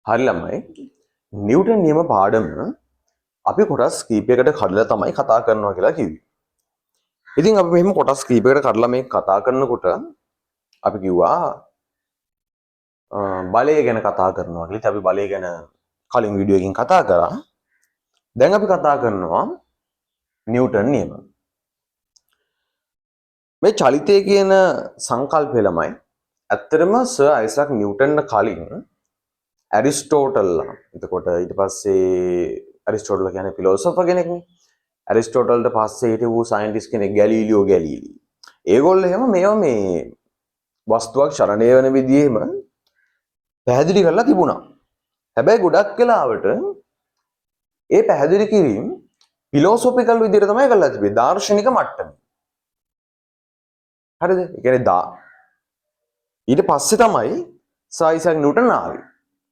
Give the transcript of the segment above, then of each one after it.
හරි ළමයි නිව්ටන් නියම පාඩම අපි කොටස් කීපයකට කඩලා තමයි කතා කරනවා කියලා කිව්වේ. ඉතින් අපි මෙහෙම කොටස් කීපයකට කඩලා මේ කතා කරනකොට අපි කිව්වා බලය ගැන කතා කරනවා කියලා. ඉතින් අපි බලය ගැන කලින් වීඩියෝ එකකින් කතා කරා. දැන් අපි කතා කරනවා නිව්ටන් නියම. මේ චලිතය කියන සංකල්පය ළමයි ඇත්තටම සර් අයිසැක් නිව්ටන්ට කලින් ඇරිස්ටෝටල්ලා එතකොට ඊට පස්සේ ඇරිස්ටෝටල් කියන්නේ ෆිලොසොෆර් කෙනෙක්නේ. ඇරිස්ටෝටල්ට පස්සේ හිටපු සයන්ටිස්ට් කෙනෙක් ගැලීලියෝ ගැලීලි. ඒගොල්ලෝ එහෙම මේවා මේ වස්තුවක් චලනය වෙන විදිහෙම පැහැදිලි කරලා තිබුණා. හැබැයි ගොඩක් වෙලාවට ඒ පැහැදිලි කිරීම ෆිලොසොෆිකල් විදිහට තමයි කරලා තිබෙන්නේ. දාර්ශනික මට්ටමේ. හරිද? ඒ කියන්නේ ඊට පස්සේ තමයි සර් අයිසැක් නිව්ටන් ආවේ.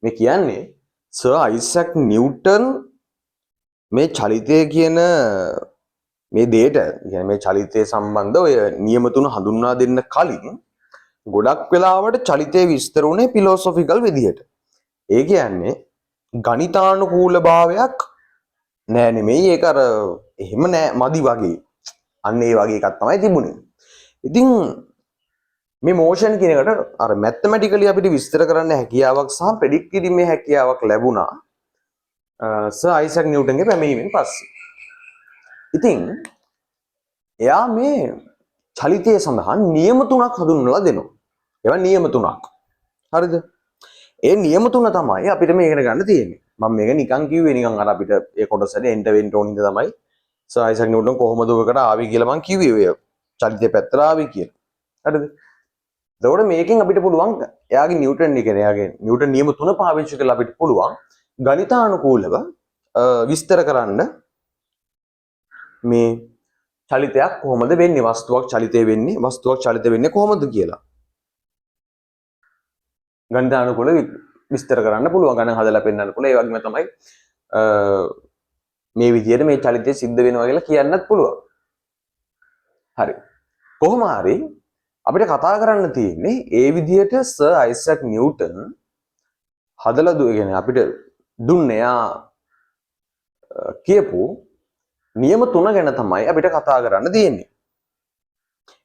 මේ කියන්නේ සර් අයිසැක් නිව්ටන් මේ චලිතය කියන මේ දෙයට කියන්නේ මේ චලිතය සම්බන්ධ ඔය නියම තුන හඳුන්වා දෙන්න කලින් ගොඩක් වෙලාවට චලිතය විස්තර වුණේ ෆිලොසොෆිකල් විදිහට. ඒ කියන්නේ ගණිතානුකූල භාවයක් නෑ නෙමෙයි ඒක අර එහෙම නෑ මදි වගේ. අන්න ඒ වගේ එකක් තමයි තිබුණේ. ඉතින් මේ මෝෂන් කියන එකට අර මැත්තමැටිකලි අපිට විස්තර කරන්න හැකියාවක් සහ ප්‍රෙඩික්ට් කිරීමේ හැකියාවක් ලැබුණා සර් අයිසැක් නිව්ටන්ගේ පැමිණීමෙන් පස්සේ. ඉතින් එයා මේ චලිතය සඳහා නියම තුනක් හඳුන්වලා දෙනවා. ඒවා නියම තුනක්. හරිද? ඒ නියම තුන තමයි අපිට මේ ඉගෙන ගන්න තියෙන්නේ. මම මේක නිකන් කිව්වේ නිකන් අර අපිට ඒ කොටසට එන්ට වෙන්න ඕන හින්දා තමයි සර් අයිසැක් නිව්ටන් කොහොමද ඔයකට ආවේ කියලා මම කිව්වේ ඔය චලිතය පැත්තට ආවේ කියලා. හරිද? එතකොට මේකෙන් අපිට පුළුවන් එයාගේ නිව්ටන් කියන්නේ එයාගේ නිව්ටන් නියම තුන පාවිච්චි කරලා අපිට පුළුවන් ගණිතානුකූලව විස්තර කරන්න මේ චලිතයක් කොහොමද වෙන්නේ වස්තුවක් චලිත වෙන්නේ කොහොමද කියලා. ගණිතානුකූල විස්තර කරන්න පුළුවන් ගණන් හදලා පෙන්නන්න පුළුවන්. ඒ වගේම තමයි මේ විදිහට මේ චලිතය සිද්ධ වෙනවා කියලා කියන්නත් පුළුවන්. හරි. කොහොම හරි අපිට කතා කරන්න තියෙන්නේ ඒ විදිහට සර් අයිසැක් නිව්ටන් හදලා කියන්නේ අපිට දුන්නේ යා කියපු නියම තුන ගැන තමයි අපිට කතා කරන්න තියෙන්නේ.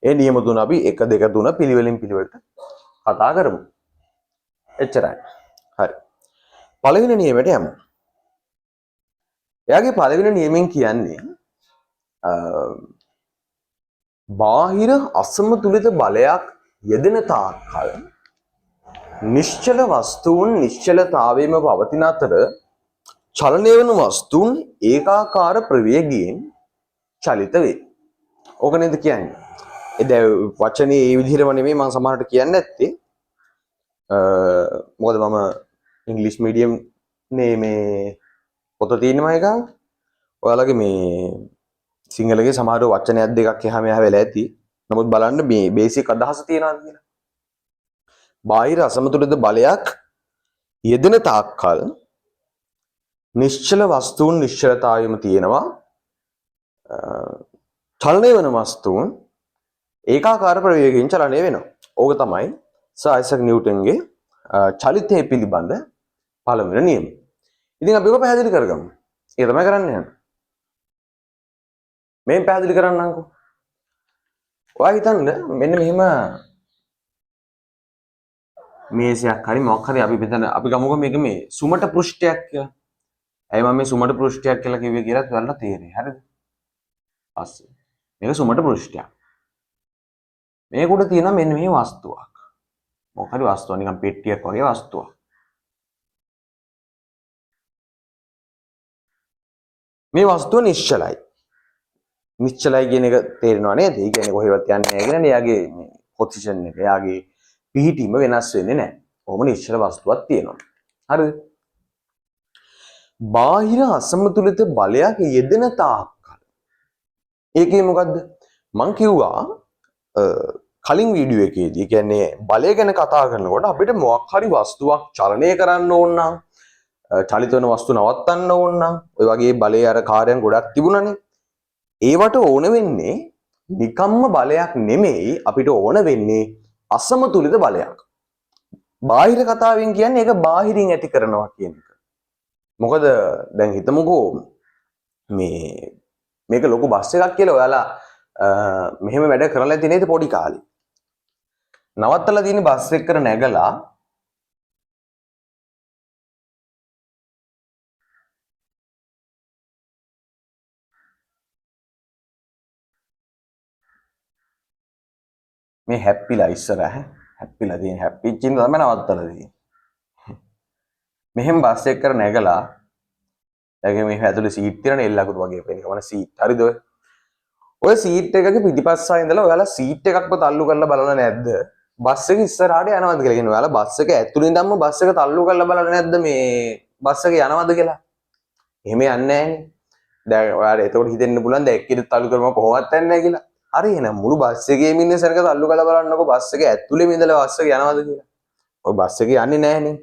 ඒ නියම තුන අපි 1 2 3 පිළිවෙලින් පිළිවෙලට කතා කරමු. එච්චරයි. හරි. පළවෙනි නියමයට යමු. එයාගේ පළවෙනි නියමෙන් කියන්නේ බාහිර අසමතුලිත බලයක් යෙදෙන තාක්කල් නිශ්චල වස්තුන් නිශ්චලතාවයේම පවතින අතර චලනය වන වස්තුන් ඒකාකාර ප්‍රවේගයෙන් චලිත වේ. ඕක නේද කියන්නේ? ඒ දැන් වචනේ මේ විදිහටම නෙමෙයි මම සමහරට කියන්නේ නැත්තේ. මොකද මම ඉංග්‍රීසි මීඩියම් නේ මේ පොත තියෙනවා එක. ඔයාලගේ මේ සිංහලගේ සමහර වචනයක් දෙකක් එහා මෙහා වෙලා ඇති. නමුත් බලන්න මේ බේසික් අදහස තියනවාද කියලා. බාහිර අසමතුලිත බලයක් යෙදෙන තාක්කල් නිශ්චල වස්තුන් නිශ්චලතාවයම තියෙනවා. චලනය වෙන වස්තුන් ඒකාකාර ප්‍රවේගයෙන් චලනය වෙනවා. ඕක තමයි සර් අයිසැක් නිව්ටන්ගේ චලිතය පිළිබඳ පළවෙනි නියම. ඉතින් අපි ඔක පැහැදිලි කරගමු. ඒක තමයි කරන්න යන්නේ. මේ පැහැදිලි කරන්නම්කෝ. ඔයා හිතන්න මෙන්න මෙහෙම මේසයක් හරි මොකක් හරි අපි මෙතන අපි ගමුකෝ මේක මේ සුමට පෘෂ්ඨයක් කියලා. ඇයි මම මේ සුමට පෘෂ්ඨයක් කියලා කිව්වේ කියලා ඔයාලට තේරෙයි. හරිද? පස්සේ මේක සුමට පෘෂ්ඨයක්. මේක උඩ තියෙනවා මෙන්න මේ වස්තුවක්. මොකක් හරි වස්තුවක් නිකන් පෙට්ටියක් වගේ වස්තුවක්. මේ වස්තුව නිශ්චලයි. නිශ්චලයි කියන එක තේරෙනව නේද? ඒ කියන්නේ කොහෙවත් යන්නේ නැහැ කියන්නේ එයාගේ මේ පොසිෂන් එක, එයාගේ පිහිටීම වෙනස් වෙන්නේ නැහැ. කොහොම නිශ්චල වස්තුවක් තියෙනවා. හරිද? බාහිර අසමතුලිත බලයක් යෙදෙන තාක්කල්. ඒකේ මොකද්ද? මං කිව්වා කලින් වීඩියෝ එකේදී කියන්නේ බලය ගැන කතා කරනකොට අපිට මොකක් හරි වස්තුවක් චලනය කරන්න ඕන නම් චලිත වෙන වස්තු නවත්තන්න ඕන නම් ඔය වගේ බලයේ අර කාර්යයන් ගොඩක් තිබුණානේ. ඒවට ඕන වෙන්නේ නිකම්ම බලයක් නෙමෙයි අපිට ඕන වෙන්නේ අසමතුලිත බලයක්. බාහිර කතාවෙන් කියන්නේ ඒක බාහිරින් ඇති කරනවා කියන එක. මොකද දැන් හිතමුකෝ මේක ලොකු බස් එකක් කියලා ඔයාලා මෙහෙම වැඩ කරලා ඇති නේද පොඩි කාලේ. නවත්තලා තියෙන බස් එකට නැගලා මේ හැප්පිලා ඉස්සරහ හැප්පිලා තියෙන හැප්පිච්චින් තමයි නවත්තලා තියෙන්නේ. මෙහෙම බස් එකකට නැගලා දැන් මේ ඇතුලේ සීට් තියෙනනේ එල්ලකුරු වගේ පේන කමන සීට්. හරිද ඔය? ඔය සීට් එකක පිටිපස්සෙන් ඉඳලා ඔයාලා සීට් එකක්ම තල්ලු කරලා බලලා නැද්ද? බස් එක ඉස්සරහට යනවද කියලා. කියන්නේ ඔයාලා බස් එක ඇතුලේ ඉඳන්ම බස් එක තල්ලු කරලා බලලා නැද්ද මේ බස් එක යනවද කියලා? එහෙම යන්නේ නැහනේ. දැන් ඔයාලා එතකොට හිතෙන්න පුළුවන් දැන් එක්කෙනෙක් තල්ලු කරම කොහොමවත් යන්නේ නැහැ කියලා. හරි එහෙනම් මුළු බස් එකේම ඉන්න සරක තල්ලු කරලා බලන්නකො බස් එක ඇතුලේම ඉඳලා බස් එක යනවද කියලා. ඔය බස් එක යන්නේ නැහනේ.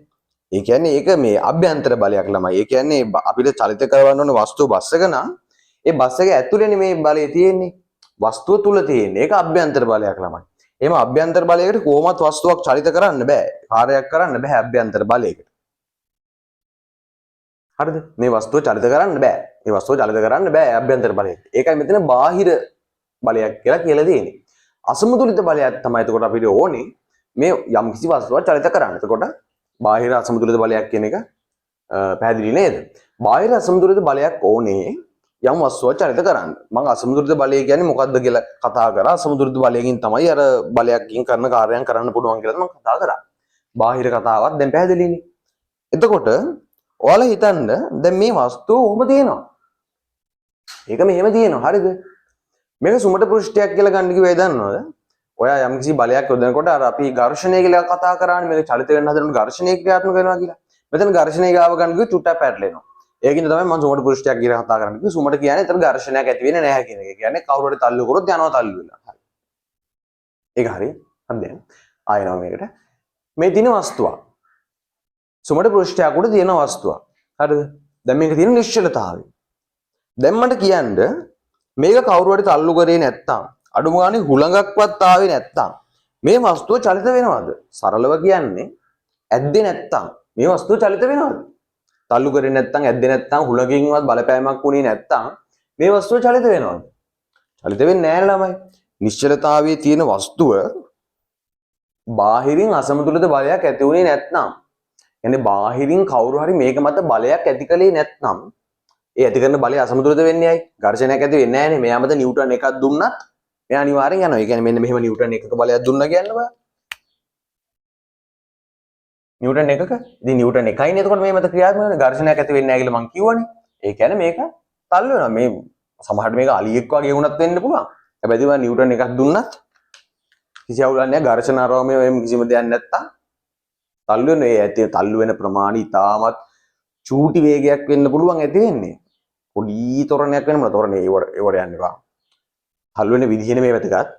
ඒ කියන්නේ ඒක මේ අභ්‍යන්තර බලයක් ළමයි. ඒ කියන්නේ අපිට චලිත කරවන්න ඕන වස්තුව බස් එක නම් ඒ බස් එක ඇතුලේනේ මේ බලය තියෙන්නේ. වස්තුව තුල තියෙන්නේ. ඒක අභ්‍යන්තර බලයක් ළමයි. එහෙම අභ්‍යන්තර බලයකට කොහොමවත් වස්තුවක් චලිත කරන්න බෑ. කාර්යයක් කරන්න බෑ අභ්‍යන්තර බලයකට. හරිද? මේ වස්තුව චලිත කරන්න බෑ. මේ වස්තුව චලිත කරන්න බෑ අභ්‍යන්තර බලයකට. ඒකයි මෙතන බාහිර බලයක් කියලා කියලා තියෙන්නේ. අසමතුලිත බලයක් තමයි එතකොට අපිට ඕනේ මේ යම් කිසි වස්තුවක් චලිත කරන්න. එතකොට බාහිර අසමතුලිත බලයක් කියන එක පැහැදිලි නේද? බාහිර අසමතුලිත බලයක් ඕනේ යම් වස්තුවක් චලිත කරන්න. මම අසමතුලිත බලය කියන්නේ මොකක්ද කියලා කතා කරා. අසමතුලිත බලයෙන් තමයි අර බලයකින් කරන කාර්යයන් කරන්න පුළුවන් කියලා මම කතා කරා. බාහිර කතාවක් දැන් පැහැදිලිනේ. එතකොට ඔයාලා හිතන්න දැන් මේ වස්තුව ඔහොම තියෙනවා. ඒක මෙහෙම තියෙනවා. හරිද? මේක සුමට පෘෂ්ඨයක් කියලා ගන්න කිව්වේ දන්නවද? ඔයා යම්කිසි බලයක් යොදනකොට අර අපි ඝර්ෂණය කියලා කතා කරානේ මේක චලිත වෙන්න හදනකොට ඝර්ෂණය ක්‍රියාත්මක වෙනවා කියලා. මෙතන ඝර්ෂණය ගාව ගන්න කිව්වේ චුට්ටක් පැටලෙනවා. ඒකින්ද තමයි මම සුමට පෘෂ්ඨයක් කියලා කතා කරන්නේ. කිව්වේ සුමට කියන්නේ ඒතර ඝර්ෂණයක් ඇති වෙන්නේ නැහැ කියන එක. කියන්නේ කවුරු හරි තල්ලු කරොත් යනවා තල්ලු වෙලා. හරි. ඒක හරි. හරිද? ආයෙනවා මේකට. මේ තියෙන වස්තුවක්. සුමට පෘෂ්ඨයක් උඩ තියෙන වස්තුවක්. හරිද? දැන් මේක තියෙන නිශ්චලතාවය. දැන් මට කියන්න මේක කවුරු හරි තල්ලු කරේ නැත්තම් අඩුම ගානේ හුලඟක්වත් ආවේ නැත්තම් මේ වස්තුව චලිත වෙනවද? සරලව කියන්නේ ඇද්දේ නැත්තම් මේ වස්තුව චලිත වෙනවද? තල්ලු කරේ නැත්තම් ඇද්දේ නැත්තම් හුලඟකින්වත් බලපෑමක් වුණේ නැත්තම් මේ වස්තුව චලිත වෙනවද? චලිත වෙන්නේ නැහැ ළමයි. නිශ්චලතාවයේ තියෙන වස්තුව බාහිරින් අසමතුලිත බලයක් ඇති වුණේ නැත්නම් කියන්නේ බාහිරින් කවුරු හරි මේක මත බලයක් ඇති කළේ නැත්නම් ඒ ඇති කරන බලය අසමතුලිත වෙන්නේ ඇයි? ඝර්ෂණයක් ඇති වෙන්නේ නැහැනේ. මෙයා මත නිව්ටන් එකක් දුන්නත් මෙයා අනිවාර්යෙන් යනවා. ඒ කියන්නේ මෙන්න මෙහෙම නිව්ටන් එකක බලයක් දුන්නා කියන්න බෑ. නිව්ටන් එකක. ඉතින් නිව්ටන් එකයිනේ එතකොට මේ මත ක්‍රියාත්මක වෙන ඝර්ෂණයක් ඇති වෙන්නේ නැහැ කියලා මං කියවනේ. ඒ කියන්නේ මේක තල්ලු වෙනවා. මේ සමහරට මේක අලියෙක් වගේ වුණත් වෙන්න පුළුවන්. හැබැයි ඉතින් නිව්ටන් එකක් දුන්නත් කිසි අවුලක් නැහැ. ඝර්ෂණ ආරෝමයේ වෙම කිසිම දෙයක් නැත්තම් තල්ලු වෙන ඒ ඇති තල්ලු වෙන ප්‍රමාණය ඉතාමත් චූටි වේගයක් වෙන්න පුළුවන් ඇති වෙන්නේ. පොඩි තොරණයක් වෙනම තොරණේ ඒවට යන්න එපා. තල්ලු වෙන විදිහනේ මේ වැදගත්.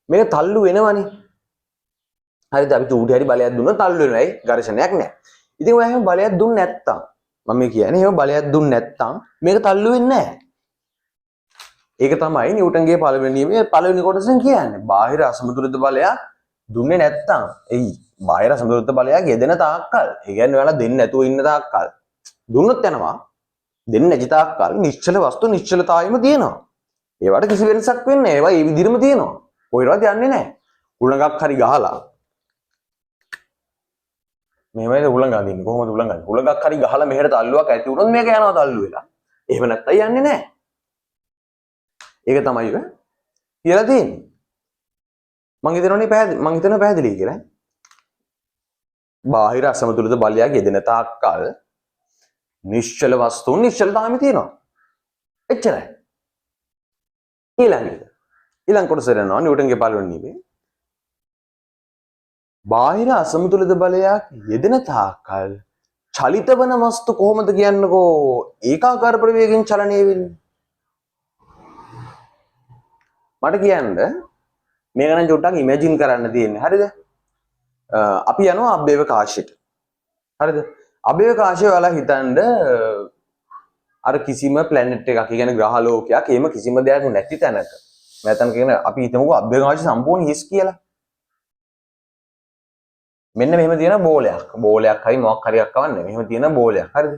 මේක තල්ලු වෙනවනේ. හරිද? අපි චූටි හරි බලයක් දුන්නොත් තල්ලු වෙනවා. ඒ ඝර්ෂණයක් නැහැ. ඉතින් ඔයා එහෙම බලයක් දුන්නේ නැත්තම් මම කියන්නේ එහෙම බලයක් දුන්නේ නැත්තම් මේක තල්ලු වෙන්නේ නැහැ. ඒක තමයි නිව්ටන්ගේ පළවෙනි නියමයේ පළවෙනි කොටසෙන් කියන්නේ. බාහිර අසමතුලිත බලයක් දුන්නේ නැත්තම් එයි බාහිර අසමතුලිත බලයක් යෙදෙන තාක්කල්. ඒ කියන්නේ ඔයාලා දෙන්නේ නැතුව ඉන්න තාක්කල් දුන්නොත් යනවා. දෙන්නේ නැති තාක්කල් නිශ්චල වස්තු නිශ්චලතාවෙම තියෙනවා. ඒවට කිසි වෙනසක් වෙන්නේ නැහැ. ඒවා ඒ විදිහටම තියෙනවා. කොහෙවත් යන්නේ නැහැ. උලඟක් හරි ගහලා මෙහෙමයි උලඟ අදින්නේ. කොහොමද උලඟ අදින්නේ? උලඟක් හරි ගහලා මෙහෙට තල්ලුවක් ඇති වුණොත් මේක යනවා තල්ලු වෙලා. එහෙම නැත්තම් යන්නේ නැහැ. ඒක තමයි කියලා තියෙන්නේ. මං හිතනවා පැහැදිලි කියලා. බාහිර අසමතුලිත බලයක් යෙදෙන තාක්කල් නිශ්චල වස්තුන් නිශ්චලතාවෙම තියෙනවා. එච්චරයි. ඊළඟ කොටස යනවා නිව්ටන්ගේ පළවෙනි නියමය. බාහිර අසමතුලිත බලයක් යෙදෙන තාක්කල් චලිත වන වස්තු කොහොමද කියන්නකෝ ඒකාකාර ප්‍රවේගයෙන් චලනය වෙන්නේ. මට කියන්න මේක නම් චුට්ටක් ඉමේජින් කරන්න තියෙන්නේ. හරිද? අපි යනවා අභ්‍යවකාශයට. හරිද? අභ්‍යවකාශය ඔයාලා හිතන්න අර කිසිම ප්ලැනට් එකක්, කියන්නේ ග්‍රහ ලෝකයක්, එහෙම කිසිම දෙයක් නැති තැනක. මම හිතන කියන්නේ අපි හිතමුකෝ අභ්‍යවකාශය සම්පූර්ණ හිස් කියලා. මෙන්න මෙහෙම තියෙන බෝලයක් හරි මොකක් හරි එකක් කවන්නේ. මෙහෙම තියෙන බෝලයක්. හරිද?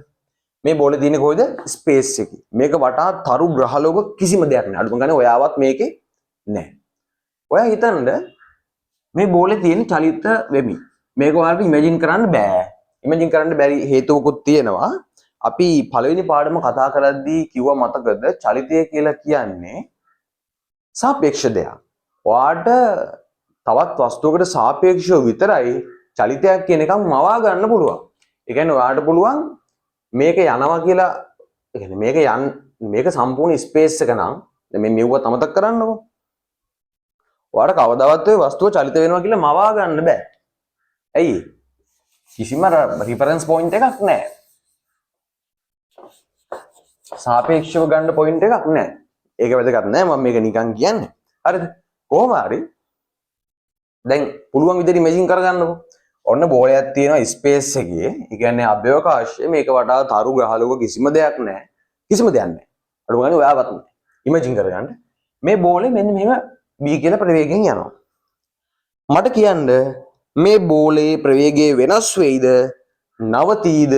මේ බෝලේ තියෙන්නේ කොයිද? ස්පේස් එකේ. මේක වටා තරු ග්‍රහලෝක කිසිම දෙයක් නැහැ. අඩුම ගානේ ඔයාවත් මේකේ නැහැ. ඔයා හිතන්න මේ බෝලේ තියෙන චලිත වෙමි. මේක ඔයාලට ඉමේජින් කරන්න බෑ. ඉමේජින් කරන්න බැරි හේතුවකුත් තියෙනවා. අපි පළවෙනි පාඩම කතා කරද්දී කිව්වා මතකද චලිතය කියලා කියන්නේ සාපේක්ෂ දෙයක්. ඔයාට තවත් වස්තුවකට සාපේක්ෂව විතරයි චලිතයක් කියන එකක් මවා ගන්න පුළුවන්. ඒ කියන්නේ ඔයාට පුළුවන් මේක යනවා කියලා ඒ කියන්නේ මේක සම්පූර්ණ ස්පේස් එක නම් මේ මෙව්වත් අමතක කරන්නකෝ. ඔයාට කවදාවත් ඔය වස්තුව චලිත වෙනවා කියලා මවා ගන්න බෑ. ඇයි? කිසිම රිෆරන්ස් පොයින්ට් එකක් නැහැ. සාපේක්ෂව ගන්න පොයින්ට් එකක් නැහැ. ඒක වැදගත් නෑ මම මේක නිකන් කියන්නේ. හරිද? කොහොම හරි දැන් පුළුවන් විදිහට ඉමේජින් කරගන්නකෝ. ඔන්න බෝලයක් තියෙනවා ස්පේස් එකේ. ඒ කියන්නේ අභ්‍යවකාශයේ මේක වටා තරු ග්‍රහලෝක කිසිම දෙයක් නැහැ. කිසිම දෙයක් නැහැ. අර මොකද ඔයාවත් නැහැ. ඉමේජින් කරගන්න. මේ බෝලේ මෙන්න මෙහෙම b කියලා ප්‍රවේගයෙන් යනවා. මට කියන්න මේ බෝලේ ප්‍රවේගය වෙනස් වෙයිද? නවතීද?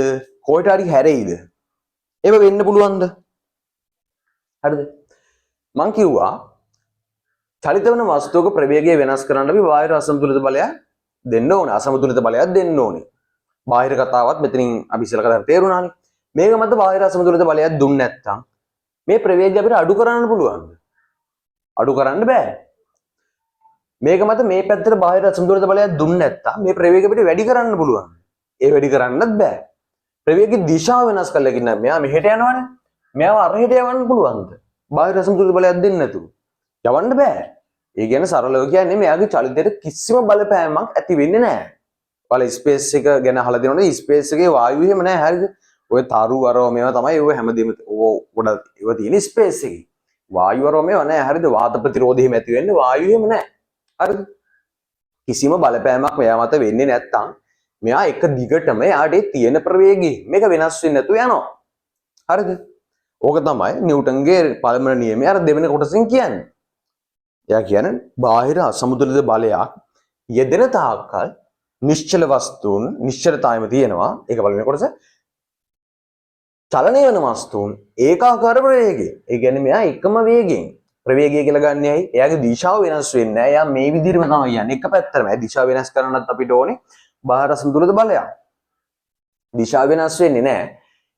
කොහෙට හරි හැරෙයිද? ඒක වෙන්න පුළුවන්ද? හරිද? මං කිව්වා චලිත වෙන වස්තුවක ප්‍රවේගය වෙනස් කරන්න අපි බාහිර අසමතුලිත බලයක් දෙන්න ඕනේ. අසමතුලිත බලයක් දෙන්න ඕනේ. බාහිර කතාවත් මෙතනින් අපි ඉස්සෙල්ලා කරලා තේරුණානේ. මේක මත බාහිර අසමතුලිත බලයක් දුන්නේ නැත්නම් මේ ප්‍රවේගය අපිට අඩු කරන්න පුළුවන්ද? අඩු කරන්න බෑ. මේක මත මේ පැත්තට බාහිර අසමතුලිත බලයක් දුන්නේ නැත්නම් මේ ප්‍රවේගය අපිට වැඩි කරන්න පුළුවන්. ඒ වැඩි කරන්නත් බෑ. ප්‍රවේගයේ දිශාව වෙනස් කරලා කින්න මෙයා මෙහෙට යනවනේ. මෙයාව අරහෙට යවන්න පුළුවන්ද? බාහිර අසමතුලිත බලයක් දෙන්නේ නැතුව. යවන්න බෑ. ඒ කියන්නේ සරලව කියන්නේ මෙයාගේ චලිතයට කිසිම බලපෑමක් ඇති වෙන්නේ නැහැ. ඔයාලා ස්පේස් එක ගැන අහලා තියෙනවනේ ස්පේස් එකේ වායුව එහෙම නැහැ හරිද? ඔය තරු අරව මේවා තමයි ඔය හැමදේම ගොඩක් ඒවා තියෙන ස්පේස් එකේ. වායුව අරව මේවා නැහැ හරිද? වාත ප්‍රතිරෝධය එහෙම ඇති වෙන්නේ වායුව එහෙම නැහැ. හරිද? කිසිම බලපෑමක් මෙයා මත වෙන්නේ නැත්තම් මෙයා එක දිගටම යාට තියෙන ප්‍රවේගය මේක වෙනස් වෙන්නේ නැතුව යනවා. හරිද? ඕක තමයි නිව්ටන්ගේ පළවෙනි නියමය අර දෙවෙනි කොටසින් කියන්නේ. එයා කියන්නේ බාහිර අසමතුලිත බලයක් යෙදෙන තාක්කල් නිශ්චල වස්තුන් නිශ්චලතාවයම තියෙනවා. ඒක පළවෙනි කොටස. චලනය වෙන වස්තුන් ඒකාකාර ප්‍රවේගය. ඒ කියන්නේ මෙයා එකම වේගයෙන් ප්‍රවේගය කියලා ගන්න ඇයි? එයාගේ දිශාව වෙනස් වෙන්නේ නැහැ. එයා මේ විදිහටම තමයි යන්නේ. එක පැත්තටම. ඒ දිශාව වෙනස් කරන්නත් අපිට ඕනේ බාහිර අසමතුලිත බලයක්. දිශාව වෙනස් වෙන්නේ නැහැ.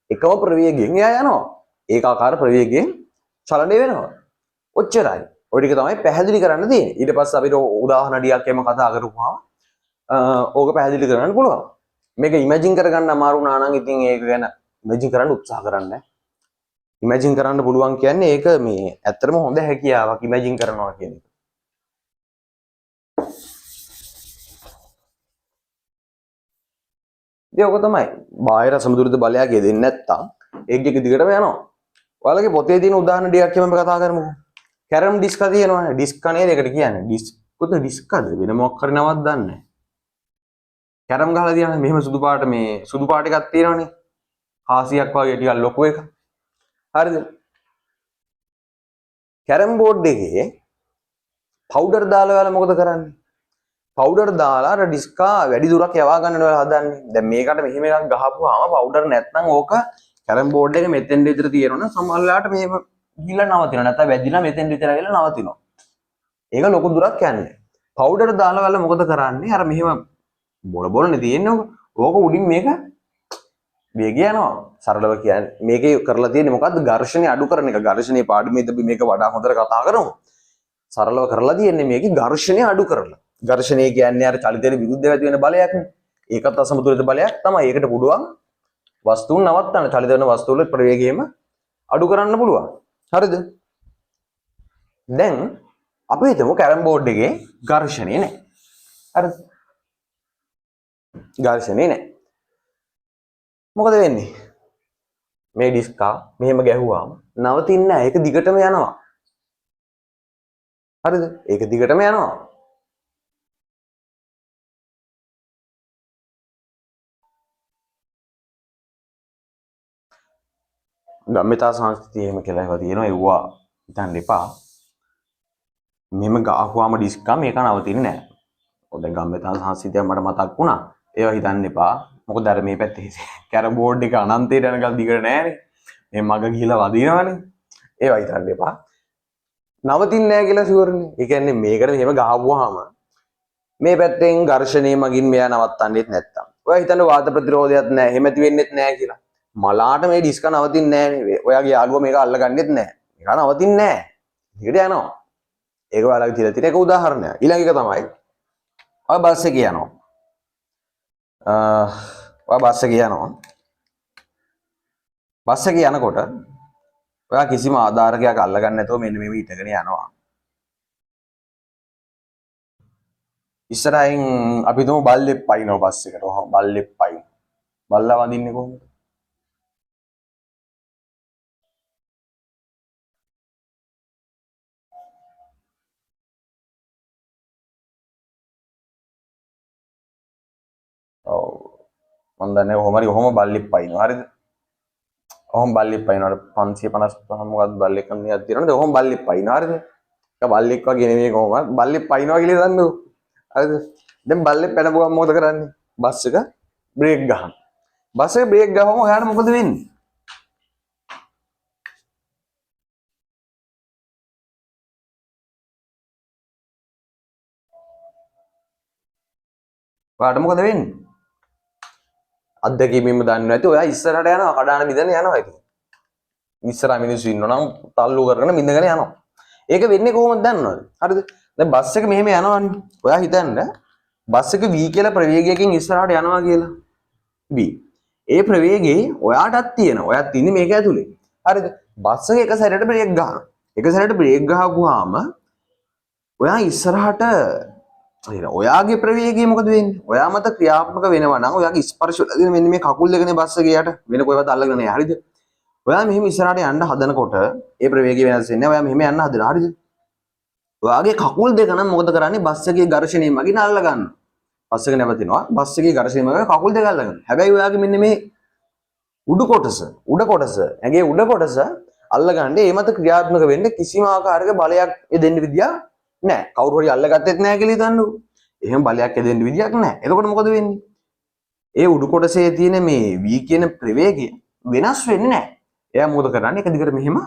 එකම ප්‍රවේගයෙන් එයා යනවා. ඒකාකාර ප්‍රවේගයෙන් චලනය වෙනවා. ඔච්චරයි. ඔය ටික තමයි පැහැදිලි කරන්න තියෙන්නේ. ඊට පස්සේ අපිට උදාහරණ ටිකක් එම කතා කරපුවාම ඕක පැහැදිලි කරගන්න පුළුවන්. මේක ඉමේජින් කරගන්න අමාරු වුණා නම් ඉතින් ඒක ගැන ඉමේජින් කරන්න උත්සාහ කරන්න. ඉමේජින් කරන්න පුළුවන් කියන්නේ ඒක මේ ඇත්තටම හොඳ හැකියාවක් ඉමේජින් කරනවා කියන එක. ඒක තමයි. බාහිර සමුද්‍රිත බලයක් යෙදෙන්නේ නැත්තම් ඒක දිගටම යනවා. ඔයාලගේ පොතේ තියෙන උදාහරණ ටිකක් එම කතා කරමුකෝ. කැරම් ඩිස්ක තියෙනවනේ. ඩිස්ක නේද ඒකට කියන්නේ. ඩිස්කොත් ඩිස්කද වෙන මොකක් හරි නමක් දන්නේ නැහැ. කැරම් ගහලා තියන්නේ මෙහෙම සුදු පාට මේ සුදු පාට එකක් තියෙනවනේ. කාසියක් වගේ ටිකක් ලොකු එක. හරිද? කැරම් බෝඩ් එකේ පවුඩර් දාලා ඔයාලා මොකද කරන්නේ? පවුඩර් දාලා අර ඩිස්කා වැඩි දුරක් යවා ගන්න ඔයාලා හදන්නේ. දැන් මේකට මෙහෙම එකක් ගහපුවාම පවුඩර් නැත්නම් ඕක කැරම් බෝඩ් එක මෙතෙන් විතර තියෙනවනේ සමහරවිට මෙහෙම ගිහලා නවතිනවා. නැත්නම් වැදිලා මෙතෙන් විතර ගිහලා නවතිනවා. ඒක ලොකු දුරක් යන්නේ. පවුඩර් දාලා ඔයාලා මොකද කරන්නේ? අර මෙහෙම බොලනේ තියෙන්නේ ඕක උඩින් මේක වේගය යනවා. සරලව කියන්නේ මේකේ කරලා තියෙන්නේ මොකද්ද? ඝර්ෂණය අඩු කරන එක. ඝර්ෂණයේ පාඩමේදී අපි මේක වඩා හොඳට කතා කරමු. සරලව කරලා තියෙන්නේ මේකේ ඝර්ෂණය අඩු කරලා. ඝර්ෂණය කියන්නේ අර චලිතයට විරුද්ධව ඇති වෙන බලයක්නේ. ඒකත් අසමතුලිත බලයක් තමයි. ඒකට පුළුවන් වස්තුන් නවත්තන්න. චලිත වෙන වස්තු වල ප්‍රවේගයම අඩු කරන්න පුළුවන්. හරිද? දැන් අපි හිතමු කැරම් බෝඩ් එකේ ඝර්ෂණය නැහැ. හරිද? ඝර්ෂණය නැහැ. මොකද වෙන්නේ? මේ ඩිස්කා මෙහෙම ගැහුවාම නවතින්නේ නැහැ. ඒක දිගටම යනවා. හරිද? ඒක දිගටම යනවා. ගම්මිතා සංස්කෘතිය එහෙම කියලා ඒවා තියෙනවා. ඒවා හිතන්න එපා. මෙහෙම ගහුවාම ඩිස්කා මේක නවතින්නේ නැහැ. දැන් ගම්මේ තන සංසිතියක් මට මතක් වුණා. ඒවා හිතන්න එපා. මොකද අර මේ පැත්තේ කැරම් බෝඩ් එක අනන්තයට යනකල් දිගට නෑනේ. මේ මග ගිහිලා වදිනවනේ. ඒවා හිතන්න එපා. නවතින්නේ නෑ කියලා ෂුවර්නේ. ඒ කියන්නේ මේකට මෙහෙම ගහපුවාම මේ පැත්තෙන් ඝර්ෂණය මගින් මෙයා නවත්තන්නෙත් නැත්තම්. ඔයා හිතන්න වාත ප්‍රතිරෝධයක් නෑ. එහෙම ඇති වෙන්නෙත් නෑ කියලා. මලාට මේ ඩිස්ක නවතින්නේ නෑනේ. ඔයාගේ යාළුවා මේක අල්ලගන්නෙත් නෑ. මේක නවතින්නේ නෑ. ඊට යනවා. ඒක ඔයාලගේ තියලා තියෙන එක උදාහරණයක්. ඊළඟ එක තමයි ඔය බස් එකේ යනවා. ඔය බස් එකේ යනවා. බස් එකේ යනකොට ඔයා කිසිම ආධාරකයක් අල්ලගන්න නැතුව මෙන්න මේ හිටගෙන යනවා. ඉස්සරහින් අපි තුමු බල්ලෙක් පයින්නවා බස් එකට. ඔහොම බල්ලෙක් පයින්. බල්ලා වඳින්නේ කොහොමද? ඔව්. මම දන්නේ කොහොම හරි ඔහොම බල්ලෙක් පයින්නවා. හරිද? ඔහොම බල්ලෙක් පයින්නවා. 555 මොකක්ද බල්ලෙක් කන්නේ තියෙනවද? ඔහොම බල්ලෙක් පයින්නවා. හරිද? ඒක බල්ලෙක් වගේ නෙමෙයි කොහොමද? බල්ලෙක් පයින්නවා කියලා දන්නෝ. හරිද? දැන් බල්ලෙක් පැනපු ගමන් මොකද කරන්නේ? බස් එක බ්‍රේක් ගහනවා. බස් එක බ්‍රේක් ගහවම ඔයාට මොකද වෙන්නේ? ඔයාට මොකද වෙන්නේ? අත්දැකීමෙන්ම දන්නේ නැති ඔයා ඉස්සරහට යනවා කඩාන බිඳගෙන යනවා ඉතින්. ඉස්සරහ මිනිස්සු ඉන්නෝ නම් තල්ලු කරගෙන බිඳගෙන යනවා. ඒක වෙන්නේ කොහොමද දන්නවද? හරිද? දැන් බස් එක මෙහෙම යනවනේ. ඔයා හිතන්න බස් එක V කියලා ප්‍රවේගයකින් ඉස්සරහට යනවා කියලා. V. ඒ ප්‍රවේගයේ ඔයාටත් තියෙනවා. ඔයාත් ඉන්නේ මේක ඇතුලේ. හරිද? බස් එක එක සැරේට බ්‍රේක් ගන්නවා. එක සැරේට බ්‍රේක් ගහපුවාම ඔයා ඉස්සරහට ඔයාගේ ප්‍රවේගය මොකද වෙන්නේ? ඔයා මත ක්‍රියාත්මක වෙනවා නම් ඔයාගේ ස්පර්ශ වෙලා මෙන්න මේ කකුල් දෙකනේ බස් එකේ යට වෙන කොහෙවත් අල්ලගෙන නැහැ. හරිද? ඔයා මෙහෙම ඉස්සරහට යන්න හදනකොට ඒ ප්‍රවේගය වෙනස් වෙන්නේ. ඔයා මෙහෙම යන්න හදනවා. හරිද? ඔයාගේ කකුල් දෙක නම් මොකද කරන්නේ? බස් එකේ ඝර්ෂණය මගින් අල්ල ගන්නවා. බස් එක නැවතිනවා. බස් එකේ ඝර්ෂණය මගින් කකුල් දෙක අල්ල ගන්නවා. හැබැයි ඔයාගේ මෙන්න මේ උඩ කොටස ඇගේ උඩ කොටස අල්ලගන්න ඒ මත ක්‍රියාත්මක වෙන්න කිසිම ආකාරයක බලයක් දෙන්න විදියක් නැහැ. කවුරු හරි අල්ලගත්තෙත් නැහැ කියලා හිතන්නකෝ. එහෙම බලයක් දෙන්න විදියක් නැහැ. එතකොට මොකද වෙන්නේ? ඒ උඩු කොටසේ තියෙන මේ v කියන ප්‍රවේගය වෙනස් වෙන්නේ නැහැ. එයා මොකද කරන්නේ? එක දිගට මෙහෙම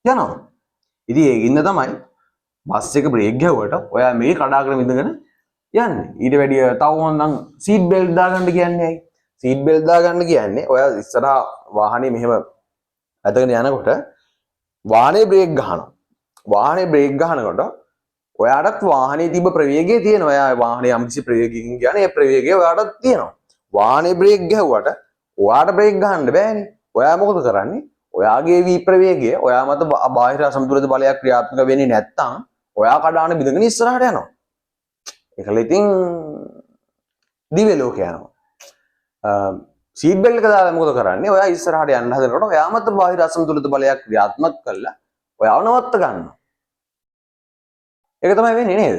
යනවා. ඉතින් ඒකින්ද තමයි බස් එක බ්‍රේක් ගැහුවට ඔයා මේ කඩාගෙන ඉඳගෙන යන්නේ. ඊට වැඩිය තව හොන්නම් සීට් බෙල්ට් දාගන්න කියන්නේ ඇයි? සීට් බෙල්ට් දාගන්න කියන්නේ ඔයා ඉස්සරහා වාහනේ මෙහෙම ඇදගෙන යනකොට වාහනේ බ්‍රේක් ගහනවා. වාහනේ බ්‍රේක් ගහනකොට ඔයාටත් වාහනේ තිබ්බ ප්‍රවේගය තියෙනවා. ඔයා වාහනේ යම්කිසි ප්‍රවේගයකින් යන ඒ ප්‍රවේගය ඔයාටත් තියෙනවා. වාහනේ බ්‍රේක් ගැහුවට ඔයාට බ්‍රේක් ගහන්න බෑනේ. ඔයා මොකද කරන්නේ? ඔයාගේ V ප්‍රවේගය ඔයා මත බාහිර අසමතුලිත බලයක් ක්‍රියාත්මක වෙන්නේ නැත්තම් ඔයා කඩාන බිඳගෙන ඉස්සරහට යනවා. ඒකල ඉතින් දිව්‍ය ලෝක යනවා. සීට් බෙල්ට් එක දාලා මොකද කරන්නේ? ඔයා ඉස්සරහට යන්න හදනකොට ඔයා මත බාහිර අසමතුලිත බලයක් ක්‍රියාත්මක කළා. ඔයාව නවත්ත ගන්නවා. ඒක තමයි වෙන්නේ නේද?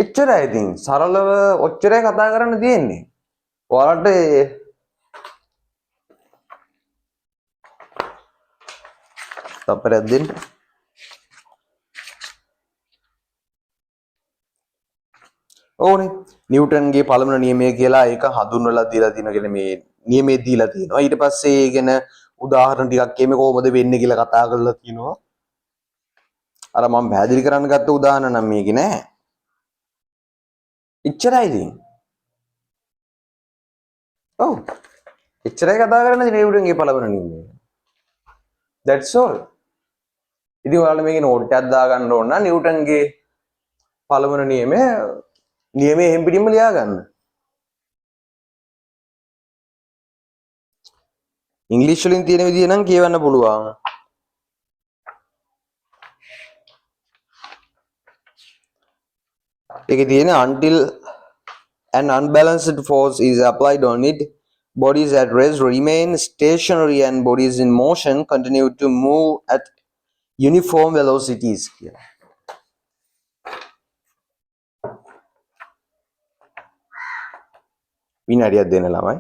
එච්චරයි ඉතින් සරලව ඔච්චරයි කතා කරන්න තියෙන්නේ. ඔයාලට තප්පරයක් දෙන්න. ඕනේ. නිව්ටන්ගේ පළවෙනි නියමය කියලා ඒක හඳුන්වලා දීලා තියෙනවා මේ නියමයේ දීලා තියෙනවා. ඊට පස්සේ ඒ ගැන උදාහරණ ටිකක් එමේ කොහොමද වෙන්නේ කියලා කතා කරලා තියෙනවා. අර මම පැහැදිලි කරන්න ගත්ත උදාහරණ නම් මේකේ නෑ. එච්චරයි ඉතින්. ඔව්. එච්චරයි කතා කරන්නේ නිව්ටන්ගේ පළවෙනි නියමය. That's all. ඉතින් ඔයාලා මේකේ නෝට් එකක් දාගන්න ඕන නම් නිව්ටන්ගේ පළවෙනි නියමය එහෙම් පිටින්ම ලියා ගන්න. ඉංග්‍රීසි වලින් තියෙන විදිය නම් කියවන්න පුළුවන්. ඒකේ තියෙන until an unbalanced force is applied on it, bodies at rest remain stationary and bodies in motion continue to move at uniform velocities. විනාඩියක් දෙන්න ළමයි.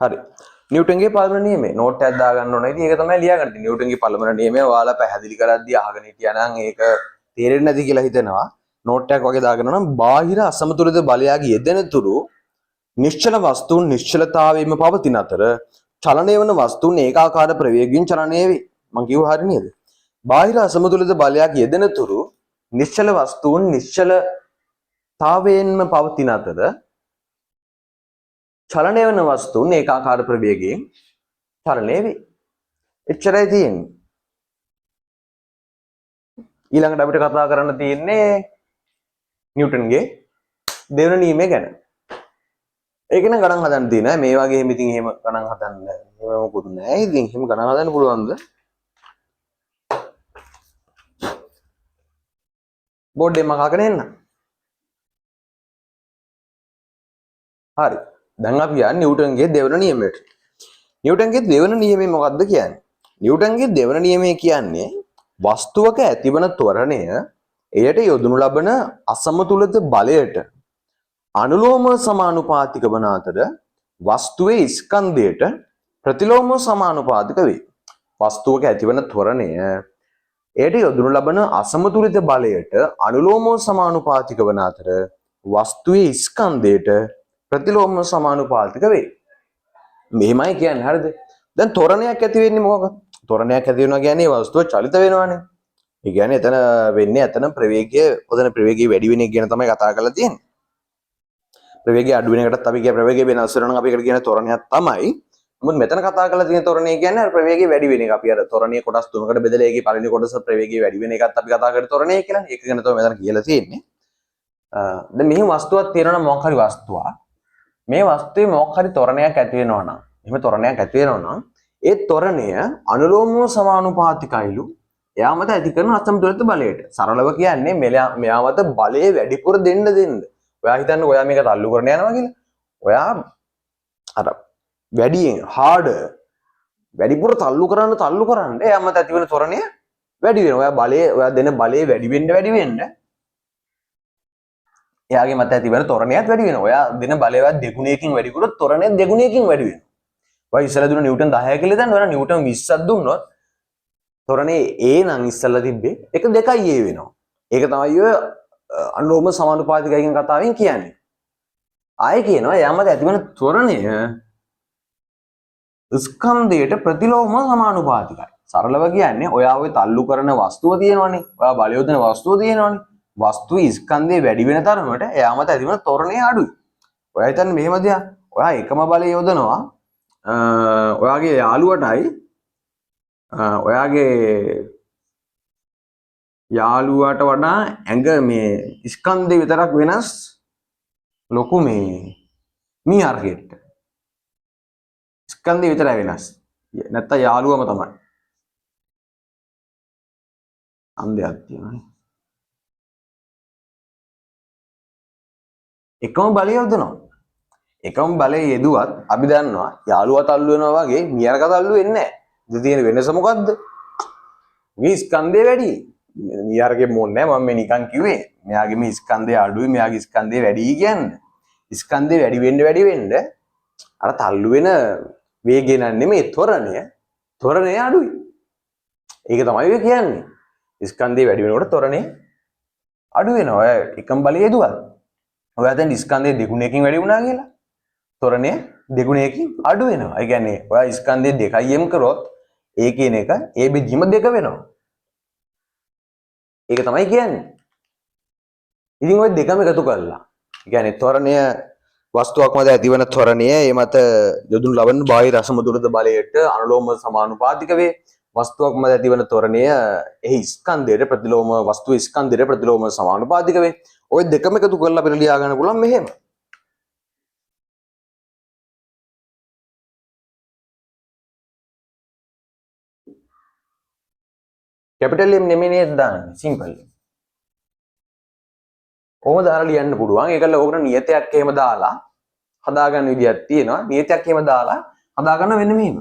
හරි. නිව්ටන්ගේ පළවෙනි නියමය නෝට් එකක් දාගන්න ඕනේ. ඉතින් ඒක තමයි ලියාගන්න තියෙන්නේ. නිව්ටන්ගේ පළවෙනි නියමය ඔයාලා පැහැදිලි කරද්දී අහගෙන හිටියා නම් ඒක තේරෙන්නේ නැති කියලා හිතෙනවා. නෝට් එකක් වගේ දාගන්න නම් බාහිර අසමතුලිත බලයගේ යෙදෙන තුරු නිශ්චල වස්තුන් නිශ්චලතාවයෙන්ම පවතින අතර චලනය වන වස්තුන් ඒකාකාර ප්‍රවේගයෙන් චලනය වේ. මං කිව්ව හරි නේද? බාහිර අසමතුලිත බලයක් යෙදෙන තුරු නිශ්චල වස්තුන් නිශ්චලතාවයෙන්ම පවතින අතර චලනය වන වස්තුන් ඒකාකාර ප්‍රවේගයෙන් චලනය වේ. එච්චරයි තියෙන්නේ. ඊළඟට අපිට කතා කරන්න තියෙන්නේ නිව්ටන්ගේ දෙවන නියමය ගැන. ඒක නම් ගණන් හදන්න තියෙනවා. මේ වගේ එහෙම ඉතින් එහෙම ගණන් හදන්න එහෙම මොකුත් නැහැ. ඉතින් එහෙම ගණන් හදන්න පුළුවන්ද? බෝඩ් එක මකාගෙන එන්න. හරි. දැන් අපි යන්නේ නිව්ටන්ගේ දෙවන නියමයට. නිව්ටන්ගේ දෙවන නියමය මොකක්ද කියන්නේ? නිව්ටන්ගේ දෙවන නියමය කියන්නේ වස්තුවක ඇතිවන ත්වරණය එයට යොදනු ලබන අසමතුලිත බලයට අනුලෝම සමානුපාතික වන අතර වස්තුවේ ස්කන්ධයට ප්‍රතිලෝම සමානුපාතික වේ. වස්තුවක ඇතිවන ත්වරණය එයට යොදනු ලබන අසමතුලිත බලයට අනුලෝම සමානුපාතික වන අතර වස්තුවේ ස්කන්ධයට ප්‍රතිලෝම සමානුපාතික වේ. මෙහෙමයි කියන්නේ හරිද? දැන් ත්වරණයක් ඇති වෙන්නේ මොකක්ද? ත්වරණයක් ඇති වෙනවා කියන්නේ වස්තුව චලිත වෙනවානේ. ඒ කියන්නේ එතන වෙන්නේ එතන ප්‍රවේගය, ඔතන ප්‍රවේගය වැඩි වෙන එක ගැන තමයි කතා කරලා තියෙන්නේ. ප්‍රවේගය අඩු වෙන එකටත් අපි කිය ප්‍රවේගය වෙනස් වෙනවා නම් අපි ඒකට කියන ත්වරණයක් තමයි. නමුත් මෙතන කතා කරලා තියෙන ත්වරණය කියන්නේ ප්‍රවේගය වැඩි වෙන එක. අපි අර ත්වරණයේ කොටස් තුනකට බෙදලා ඒකේ පළවෙනි කොටස ප්‍රවේගය වැඩි වෙන එකත් අපි කතා කරේ ත්වරණය කියලා. ඒක ගැන තමයි මෙතන කියලා තියෙන්නේ. දැන් මෙහි වස්තුවක් තියෙනවා නම් මොකක් හරි වස්තුවක්. මේ වස්තුවේ මොකක් හරි ත්වරණයක් ඇති වෙනවා නම්, එහෙම ත්වරණයක් ඇති වෙනවා නම් ඒ ත්වරණය අනුලෝම සමානුපාතිකයිලු එයා මත ඇති කරන අසමතුලිත බලයට. සරලව කියන්නේ මෙයා මත බලය වැඩිපුර දෙන්න. ඔයා හිතන්නේ ඔයා මේක තල්ලු කරන යනවා කියලා. ඔයා අර වැඩියෙන් හાર્ඩ් වැඩිපුර තල්ලු කරන්න එයා මත ඇති වෙන ත්වරණය වැඩි වෙනවා. ඔයා දෙන බලය වැඩි වෙන්න එයාගේ මත ඇති වෙන ත්වරණයත් වැඩි වෙනවා. ඔයා දෙන බලයවත් දෙගුණයකින් වැඩි කරොත් ත්වරණය දෙගුණයකින් වැඩි වෙනවා. ඔය ඉස්සලා දුන්න නිව්ටන් 10 කියලා දැන් ඔයා නිව්ටන් 20ක් දුන්නොත් ත්වරණේ A නම් ඉස්සලා තිබ්බේ ඒක 2යි A වෙනවා. ඒක තමයි ඔය අනුලෝම සමානුපාතිකයෙන් කතාවෙන් කියන්නේ. ආයෙ කියනවා එයා මත ඇතිවන ත්වරණය ස්කන්ධයට ප්‍රතිලෝම සමානුපාතිකයි. සරලව කියන්නේ ඔයා ඔය තල්ලු කරන වස්තුව තියෙනවනේ. ඔයා බලය යොදන වස්තුව තියෙනවනේ. වස්තුවේ ස්කන්ධය වැඩි වෙන තරමට එයා මත ඇතිවන ත්වරණය අඩුයි. ඔයා හිතන්නේ මෙහෙම දෙයක්. ඔයා එකම බලය යොදනවා ඔයාගේ යාළුවටයි ඔයාගේ යාළුවාට වඩා ඇඟ මේ ස්කන්ධය විතරක් වෙනස් ලොකු මේ මීහරකෙට. ස්කන්ධය විතරයි වෙනස්. නැත්තම් යාළුවම තමයි. අන්දයක් තියෙනවා. එකම බලය යොදනවා. එකම බලය යෙදුවත් අපි දන්නවා යාළුවා තල්ලු වෙනවා වගේ මීහරක තල්ලු වෙන්නේ නැහැ. ඉතින් තියෙන වෙනස මොකද්ද? මේ ස්කන්ධය වැඩි. මීහරකේ මොන්නේ නැහැ මම මේ නිකන් කිව්වේ. මෙයාගේ මේ ස්කන්ධය අඩුයි මෙයාගේ ස්කන්ධය වැඩි කියන්නේ. ස්කන්ධය වැඩි වෙන්න අර තල්ලු වෙන වේගය නෙමෙයි ත්වරණය අඩුයි. ඒක තමයි ඔය කියන්නේ. ස්කන්ධය වැඩි වෙනකොට ත්වරණය අඩු වෙනවා. ඔය එකම බලය යෙදුවත්. ඔයා දැන් ස්කන්ධය දෙගුණයකින් වැඩි වුණා කියලා. ත්වරණය දෙගුණයකින් අඩු වෙනවා. ඒ කියන්නේ ඔයා ස්කන්ධය 2යිම් කරොත් ඒ කියන එක ඒ බෙදීම 2 වෙනවා. ඒක තමයි කියන්නේ. ඉතින් ওই දෙකම එකතු කරලා. ඒ කියන්නේ ත්වරණය වස්තුවක් මත ඇතිවන ත්වරණය ඒ මත යොදුන් ලබන බාහිර අසමතුලිත බලයට අනුලෝම සමානුපාතික වේ. වස්තුවක් මත ඇතිවන ත්වරණය එහි ස්කන්ධයට ප්‍රතිලෝම වස්තුවේ ස්කන්ධයට ප්‍රතිලෝම සමානුපාතික වේ. ওই දෙකම එකතු කරලා අපිට ලියා ගන්න පුළුවන් මෙහෙම. කැපිටල් M නෙමෙයි නේද දාන්නේ සිම්පල්. ඕම දාලා ලියන්න පුළුවන්. ඒකල ඕකට නියතයක් එහෙම දාලා හදාගන්න විදියක් තියෙනවා. නියතයක් එහෙම දාලා හදාගන්න වෙන්නේ මෙහෙම.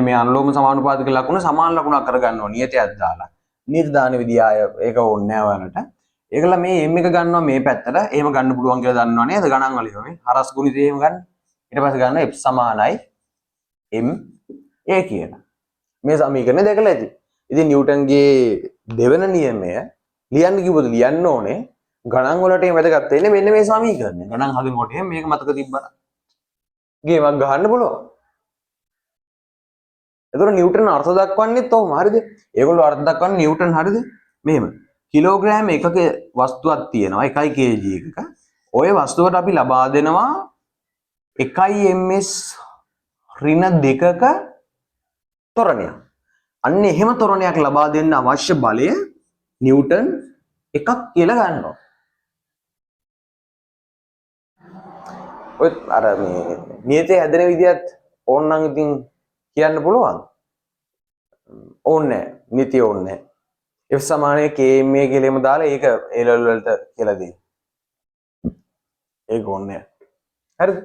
මේ අනුලෝම සමානුපාතික ලකුණ සමාන ලකුණක් කරගන්නවා නියතයක් දාලා. නියත දාන විදිය ආය ඒක ඕනේ නැහැ ඔයාලට. ඒකලා මේ m එක ගන්නවා මේ පැත්තට. එහෙම ගන්න පුළුවන් කියලා දන්නව නේද? ගණන් වලින් මේ හරස් ගුණිතය එහෙම ගන්න. ඊට පස්සේ ගන්න f සමානයි m a කියලා. මේ සමීකරණය දැකලා ඇති. ඉතින් නිව්ටන්ගේ දෙවන නියමය ලියන්න කිව්වොත් ලියන්න ඕනේ ගණන් වලට මේ වැදගත් වෙන්නේ මෙන්න මේ සමීකරණය. ගණන් හදනකොට මේක මතක තිබ්බනම් ගේමක් ගහන්න පුළුවන්. එතකොට නිව්ටන් අර්ථ දක්වන්නේත් ඔහොම හරිද? ඒගොල්ලෝ අර්ථ දක්වන්නේ නිව්ටන් හරිද? මෙහෙම. කිලෝග්‍රෑම් එකක වස්තුවක් තියෙනවා 1 kg එකක. ওই වස්තුවට අපි ලබා දෙනවා 1 ms ඍණ 2ක ත්වරණයක්. අන්න එහෙම ත්වරණයක් ලබා දෙන්න අවශ්‍ය බලය නිව්ටන් එකක් කියලා ගන්නවා. ඔය අර මේ නියතේ හැදෙන විදිහත් ඕනනම් ඉතින් කියන්න පුළුවන්. ඕනේ නිතිය ඕනේ. F සමානයි kma කියලාම දාලා ඒක A level වලට කියලා දෙයි. ඒක ඕනේ. හරිද?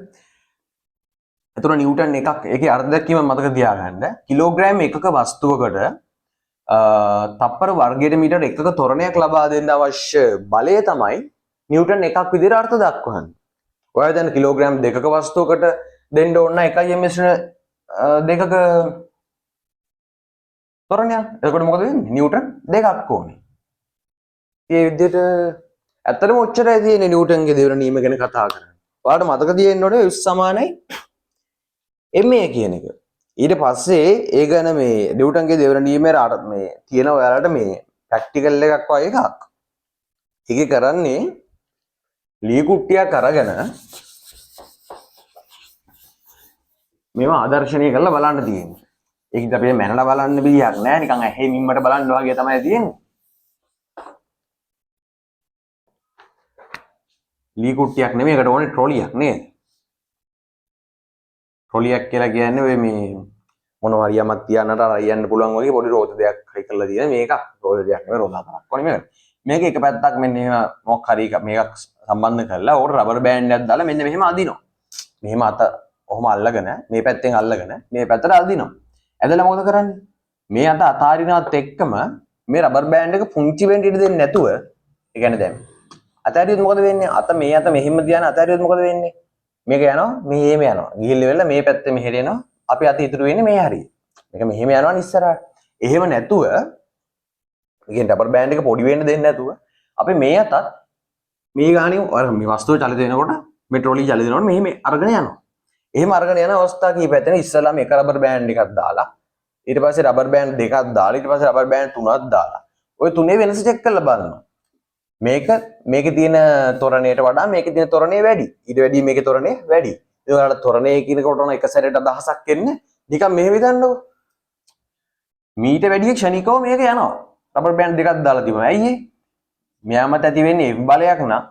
එතකොට නිව්ටන් එකක් ඒකේ අර්ථ දැක්වීම මතක තියාගන්න. කිලෝග්‍රෑම් එකක වස්තුවකට තප්පර වර්ගයට මීටර එකක ත්වරණයක් ලබා දෙන්න අවශ්‍ය බලය තමයි නිව්ටන් එකක් විදිහට අර්ථ දක්වන්නේ. ඔයා දැන් කිලෝග්‍රෑම් දෙකක වස්තුවකට දෙන්න ඕන 1 ms දෙකක ත්වරණයක්. එතකොට මොකද වෙන්නේ? නිව්ටන් දෙකක් ඕනේ. මේ විදිහට ඇත්තටම ඔච්චරයි තියෙන්නේ නිව්ටන්ගේ දෙවන නියම ගැන කතා කරන්නේ. ඔයාලට මතක තියෙන්න ඕනේ F සමානයි ma කියන එක. ඊට පස්සේ ඒ ගැන මේ නිව්ටන්ගේ දෙවන නියමයේ මේ තියෙන ඔයාලට මේ ප්‍රැක්ටිකල් එකක් වගේ එකක්. ඒකේ කරන්නේ ලී කුට්ටියක් අරගෙන මේවා ආදර්ශනීය කරලා බලන්න තියෙන්නේ. ඒකිට අපි මැනලා බලන්න විදියක් නෑ නිකන් ඇහි මිම්මට බලන්න වගේ තමයි තියෙන්නේ. ලී කුට්ටියක් නෙමෙයි ඒකට ඕනේ ට්‍රොලියක් නේද? ට්‍රොලියක් කියලා කියන්නේ ඔය මේ මොනවා හරි යමක් තියන්නට අරයන්න පුළුවන් වගේ පොඩි රෝද දෙයක් හයි කරලා තියෙන මේක රෝද දෙයක් නෙමෙයි රෝදා කරක් වනේ මේක. මේක එක පැත්තක් මෙන්න එහෙම මොකක් හරි මේකක් සම්බන්ධ කරලා ඕකට රබර් බෑන්ඩ් එකක් දාලා මෙන්න මෙහෙම අදිනවා. මෙහෙම අත ඔහොම අල්ලගෙන මේ පැත්තෙන් අල්ලගෙන මේ පැත්තට අදිනවා. ඇදලා මොකද කරන්නේ? මේ අත අතාරිනවත් එක්කම මේ රබර් බෑන්ඩ් එක පුංචි වෙන්න ඉඩ දෙන්නේ නැතුව ඒ කියන්නේ දැන් අතාරියොත් මොකද වෙන්නේ? අත මේ අත මෙහෙම තියාන අතාරියොත් මොකද වෙන්නේ? මේක යනවා මෙහෙම යනවා. ගිහිල්ලා වෙලා මේ පැත්තේ මෙහෙට එනවා. අපි අත ඉතුරු වෙන්නේ මේ හරිය. මේක මෙහෙම යනවා ඉස්සරහට. එහෙම නැතුව මේකෙන් රබර් බෑන්ඩ් එක පොඩි වෙන්න දෙන්නේ නැතුව අපි මේ අතත් මේ ගානේ අර මේ වස්තුව චලිත වෙනකොට මේ ට්‍රොලි චලිත වෙනකොට මෙහෙම අරගෙන යනවා. එහෙම අරගෙන යන අවස්ථා කීපයක් තියෙනවා. ඉස්සෙල්ලාම එක රබර් බෑන්ඩ් එකක් දාලා ඊට පස්සේ රබර් බෑන්ඩ් දෙකක් දාලා ඊට පස්සේ රබර් බෑන්ඩ් තුනක් දාලා ওই තුනේ වෙනස චෙක් කරලා බලනවා. මේකේ තියෙන ත්වරණයට වඩා මේකේ තියෙන ත්වරණය වැඩි. ඊට වැඩි මේකේ ත්වරණය වැඩි. ඒ වලට ත්වරණය කියනකොට උන එක සැරේට අදහසක් එන්නේ නිකන් මෙහෙම හිතන්නකො. මීට වැඩි ක්ෂණිකව මේක යනවා. රබර් බෑන්ඩ් දෙකක් දාලා තිබුණා. ඇයි ඒ? මෙයාමත් ඇති වෙන්නේ F බලයක් නා.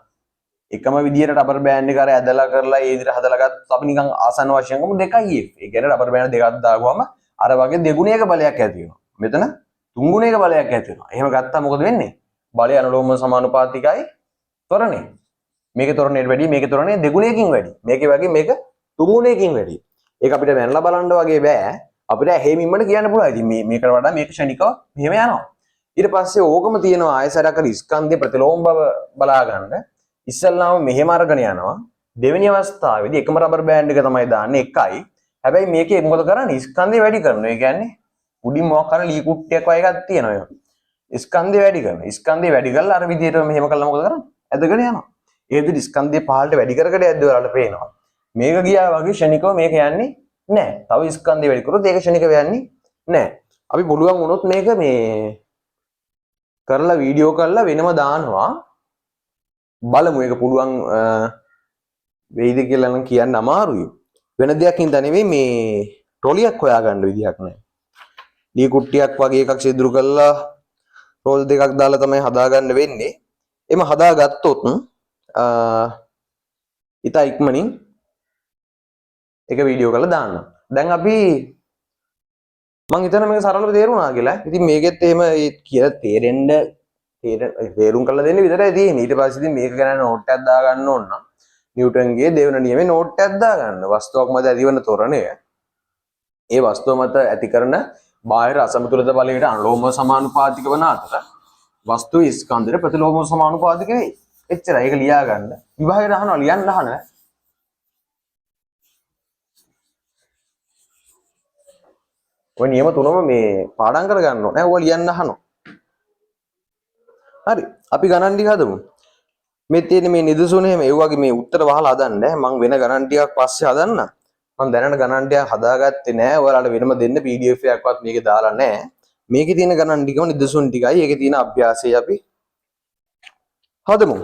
එකම විදියට රබර් බෑන්ඩ් එක අර ඇදලා කරලා ඒ විදිහට හදලා ගත්ත අපි නිකන් ආසන්න වශයෙන් ගමු 2යි F. ඒ කියන්නේ රබර් බෑන්ඩ් දෙකක් දාගුවම අර වගේ දෙගුණයක බලයක් ඇති වෙනවා. මෙතන තුන්ගුණයක බලයක් ඇති වෙනවා. එහෙම ගත්තා මොකද වෙන්නේ? බලය අනුලෝම සමානුපාතිකයි ත්වරණය. මේකේ ත්වරණයට වැඩිය මේකේ ත්වරණය දෙගුණයකින් වැඩි. මේකේ වගේ මේක තුන්ගුණයකින් වැඩි. ඒක අපිට මැනලා බලන්න වගේ බෑ. අපිට හැමින්මඩ කියන්න පුළුවන්. ඉතින් මේකට වඩා මේක ක්ෂණිකව මෙහෙම යනවා. ඊට පස්සේ ඕකම තියෙනවා ආයසරයක් අර ස්කන්ධේ ප්‍රතිලෝම බව බලා ගන්න. ඉස්සල්ලාම මෙහෙම අරගෙන යනවා. දෙවෙනි අවස්ථාවේදී එකම රබර් බෑන්ඩ් එක තමයි දාන්නේ 1යි. හැබැයි මේකේ මොකද කරන්නේ? ස්කන්ධය වැඩි කරනවා. ඒ කියන්නේ උඩින් මොකක් කරන ලී කුට්ටියක් වගේ එකක් තියෙනවා. ස්කන්ධය වැඩි කරනවා. ස්කන්ධය වැඩි කරලා අර විදිහට මෙහෙම කළා මොකද කරන්නේ? ඇදගෙන යනවා. ඒ විදිහට ස්කන්ධය පහළට වැඩි කර කර යද්දී ඔයාලට පේනවා. මේක ගියා වගේ ක්ෂණිකව මේක යන්නේ නැහැ. තව ස්කන්ධය වැඩි කරොත් ඒක ක්ෂණිකව යන්නේ නැහැ. අපි පුළුවන් වුණොත් මේක මේ කරලා වීඩියෝ කරලා වෙනම දානවා. බලමු ඒක පුළුවන් වෙයිද කියලා නම් කියන්න අමාරුයි. වෙන දෙයක් හින්දා නෙවෙයි මේ ට්‍රොලියක් හොයාගන්න විදියක් නැහැ. ලී කුට්ටියක් වගේ එකක් සිදුරු කරලා රෝල් දෙකක් දාලා තමයි හදාගන්න වෙන්නේ. එම හදාගත්තොත් ඉතා ඉක්මනින් එක වීඩියෝ කරලා දාන්න. දැන් අපි මං හිතනවා මේක සරලව තේරුණා කියලා. ඉතින් මේකෙත් එහෙම කියලා තේරුම් කරලා දෙන්න විතරයි තියෙන්නේ. ඊට පස්සේ ඉතින් මේක ගැන නෝට් එකක් දාගන්න ඕන නම් නිව්ටන්ගේ දෙවන නියමේ නෝට් එකක් දාගන්න. වස්තුවක් මත ඇතිවන ත්වරණය ඒ වස්තුව මත ඇති කරන බාහිර අසමතුලිත බලයට අනුලෝම සමානුපාතික වන අතර වස්තුවේ ස්කන්ධයට ප්‍රතිලෝම සමානුපාතික වෙයි. එච්චරයි. ඒක ලියා ගන්න. විභාගයට අහනවා ලියන්න අහනවා. ඔය නියම තුනම මේ පාඩම් කරගන්න ඕනේ. ඔය ලියන්න අහනවා. හරි. අපි ගණන් ටික හදමු. මේ තියෙන මේ නිදසුනේ මේ වගේ මේ උත්තර වහලා හදන්න. මම වෙන ගණන් ටිකක් පස්සේ හදන්න. මම දැනට ගණන් ටිකක් හදාගත්තේ නැහැ. ඔයාලට වෙනම දෙන්න PDF එකක්වත් මේකේ දාලා නැහැ. මේකේ තියෙන ගණන් ටිකම නිදසුන් ටිකයි. ඒකේ තියෙන අභ්‍යාසය අපි හදමු.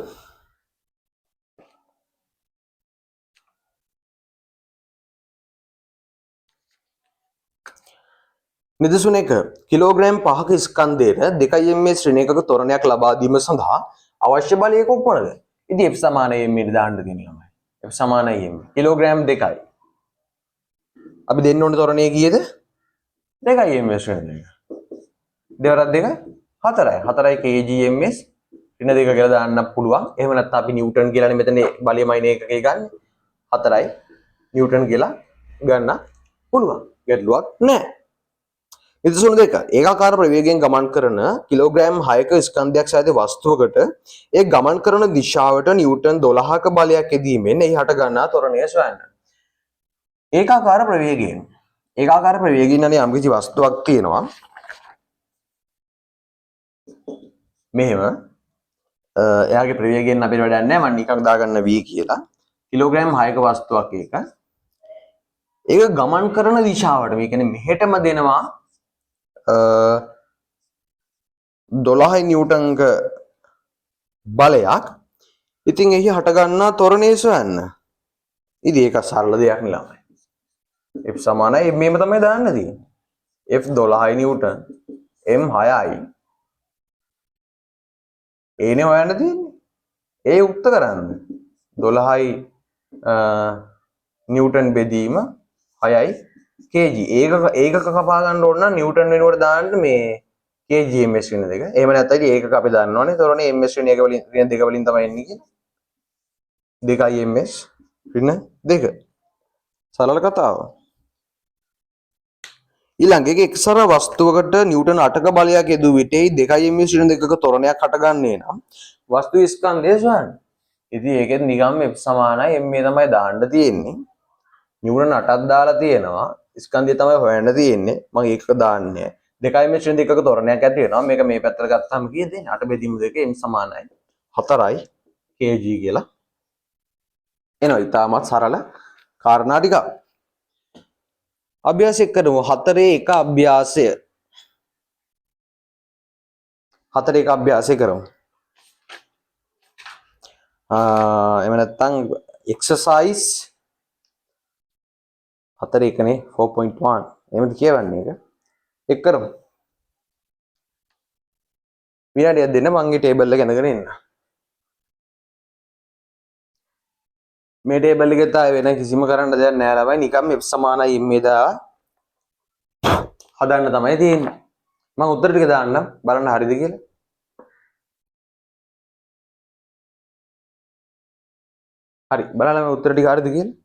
නිදසුන 1 කිලෝග්‍රෑම් 5ක ස්කන්ධයට 2 m ශ්‍රේණියක ත්වරණයක් ලබා දීම සඳහා අවශ්‍ය බලය කොපමණද? ඉතින් F සමාන m ඊට දාන්න තියෙනවා. F සමාන m කිලෝග්‍රෑම් 2යි. අපි දෙන්න ඕනේ ත්වරණය කීයද? 2 m ශ්‍රේණියක. දෙවරක් 2 4යි. 4යි kgms ඍණ 2 කියලා දාන්න පුළුවන්. එහෙම නැත්නම් අපි නිව්ටන් කියලානේ මෙතන බලය මයින් එකකේ ගන්න. 4යි නිව්ටන් කියලා ගන්න පුළුවන්. ගැටලුවක් නැහැ. නිදසුන 2 ඒකාකාර ප්‍රවේගයෙන් ගමන් කරන කිලෝග්‍රෑම් 6ක ස්කන්ධයක් සහිත වස්තුවකට ඒ ගමන් කරන දිශාවට නිව්ටන් 12ක බලයක් යෙදීමෙන් එහි හට ගන්නා ත්වරණය සොයන්න. ඒකාකාර ප්‍රවේගයෙන් යන යම්කිසි වස්තුවක් තියෙනවා. මෙහෙම එයාගේ ප්‍රවේගයෙන් අපිට වැඩක් නැහැ. මම නිකන් දාගන්න v කියලා. කිලෝග්‍රෑම් 6ක වස්තුවක් ඒක. ඒක ගමන් කරන දිශාවට මේ කියන්නේ මෙහෙටම දෙනවා 12 නිව්ටන්ක බලයක්. ඉතින් එහි හට ගන්නා ත්වරණය සොයන්න. ඉතින් ඒක සරල දෙයක් නේ ළමයි. F සමානයි මේම තමයි දාන්න තියෙන්නේ. F 12 Newton m 6යි. ඒනේ හොයන්න තියෙන්නේ. ඒ උක්ත කරන්න. 12යි නිව්ටන් බෙදීම 6යි kg. ඒකක කපා ගන්න ඕන නම් නිව්ටන් වෙනුවට දාන්න මේ kg ms වෙන දෙක. එහෙම නැත්නම් ඒකක අපි දන්නවනේ. ඒතොරනේ ms වෙන එක වලින් ඍණ දෙක වලින් තමයි එන්නේ කියලා. 2යි ms ඍණ 2. සරල කතාව. ඊළඟ එක එක්සර වස්තුවකට නිව්ටන් 8ක බලයක් යෙදුව විට 2යි ms ඍණ 2ක ත්වරණයක් හටගන්නේ නම් වස්තු ස්කන්ධය සොයන්න. ඉතින් ඒකෙත් නිකම්ම F සමානයි m තමයි දාන්න තියෙන්නේ. නිව්ටන් 8ක් දාලා තියෙනවා. ස්කන්ධය තමයි හොයන්න තියෙන්නේ. මම ඒකක දාන්නේ. 2යි ms ඍණ 2ක ත්වරණයක් ඇති වෙනවා. මේක මේ පැත්තට ගත්තාම කීයද? 8 බෙදීම 2 m සමානයි 4යි kg කියලා. එනවා. ඊටමත් සරල කාරණා ටික. අභ්‍යාසය කරමු. 4 1 අභ්‍යාසය. 4 1 අභ්‍යාසය කරමු. එහෙම නැත්නම් exercise 4 1නේ 4.1 එහෙමද කියවන්නේ ඒක. එක් කරමු. විනාඩියක් දෙන්න මම මේ ටේබල් එක අඳගෙන ඉන්න. මේ ටේබල් එකේ තාම වෙන කිසිම කරන්න දෙයක් නැහැ ළමයි. නිකම් F සමානයි m දා හදන්න තමයි තියෙන්නේ. මම උත්තර ටික දාන්නම් බලන්න හරිද කියලා. හරි බලන්න මේ උත්තර ටික හරිද කියලා.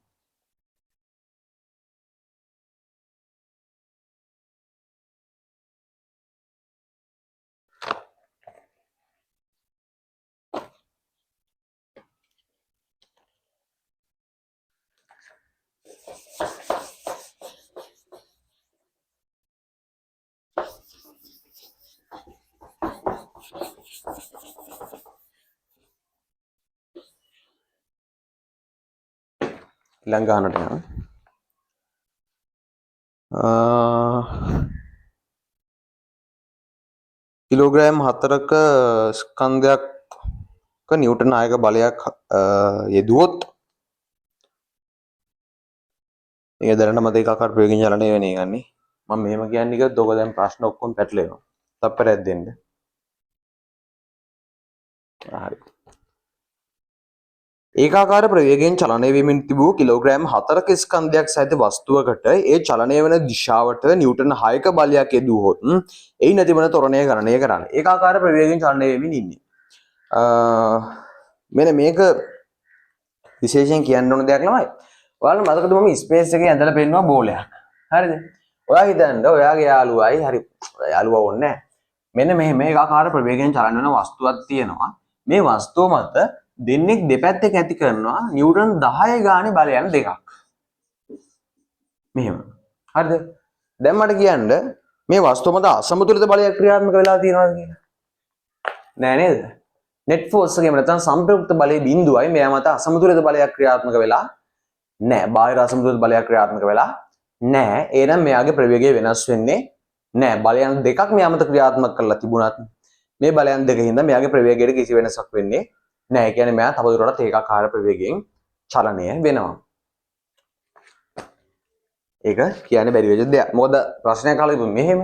ළඟානට යනවා. කිලෝග්‍රෑම් 4ක ස්කන්ධයක නිව්ටන් 9ක බලයක් යෙදුවොත් ඒක දැනට මත ඒකාකාර ප්‍රවේගයෙන් චලනය වෙන එකනේ. මම මෙහෙම කියන්නේ කිව්වොත් ඔක දැන් ප්‍රශ්න ඔක්කොම පැටලෙනවා. තප්පරයක් දෙන්න. හරි. ඒකාකාර ප්‍රවේගයෙන් චලනය වෙමින් තිබූ කිලෝග්‍රෑම් 4ක ස්කන්ධයක් සහිත වස්තුවකට ඒ චලනය වන දිශාවට නිව්ටන් 6ක බලයක් යෙදුවොත් එයි නැතිවන ත්වරණය ගණනය කරන්න. ඒකාකාර ප්‍රවේගයෙන් චලනය වෙමින් ඉන්නේ. මෙන්න මේක විශේෂයෙන් කියන්න ඕන දෙයක් ළමයි. ඔයාලා මතකද මම ස්පේස් එකේ ඇඳලා පෙන්නවා බෝලයක්. හරිද? ඔයා හිතන්න ඔයාගේ යාළුවයි හරි යාළුවා ඕනේ නැහැ. මෙන්න මේ ආකාර ප්‍රවේගයෙන් චලන වෙන වස්තුවක් තියෙනවා. මේ වස්තුව මත දෙන්නෙක් දෙපැත්තක ඇති කරනවා නිව්ටන් 10 ගානේ බලයන් දෙකක්. මෙහෙම. හරිද? දැන් මට කියන්න මේ වස්තුව මත අසමතුලිත බලයක් ක්‍රියාත්මක වෙලා තියෙනවද කියලා? නෑ නේද? net force එකේම නැත්නම් සම්ප්‍රයුක්ත බලයේ බිඳුවයි මෙයා මත අසමතුලිත බලයක් ක්‍රියාත්මක වෙලා නෑ. බාහිර අසමතුලිත බලයක් ක්‍රියාත්මක වෙලා නෑ. එහෙනම් මෙයාගේ ප්‍රවේගය වෙනස් වෙන්නේ නෑ. බලයන් දෙකක් මෙයා මත ක්‍රියාත්මක කරලා තිබුණත් මේ බලයන් දෙකින්ද මෙයාගේ ප්‍රවේගයට කිසි වෙනසක් වෙන්නේ නෑ. ඒ කියන්නේ මෙයා තවදුරටත් ඒකාකාර ප්‍රවේගයෙන් චලනය වෙනවා. ඒක කියන්නේ බැරි වෙච්ච දෙයක්. මොකද ප්‍රශ්නයක් අහලා තිබුණේ මෙහෙම.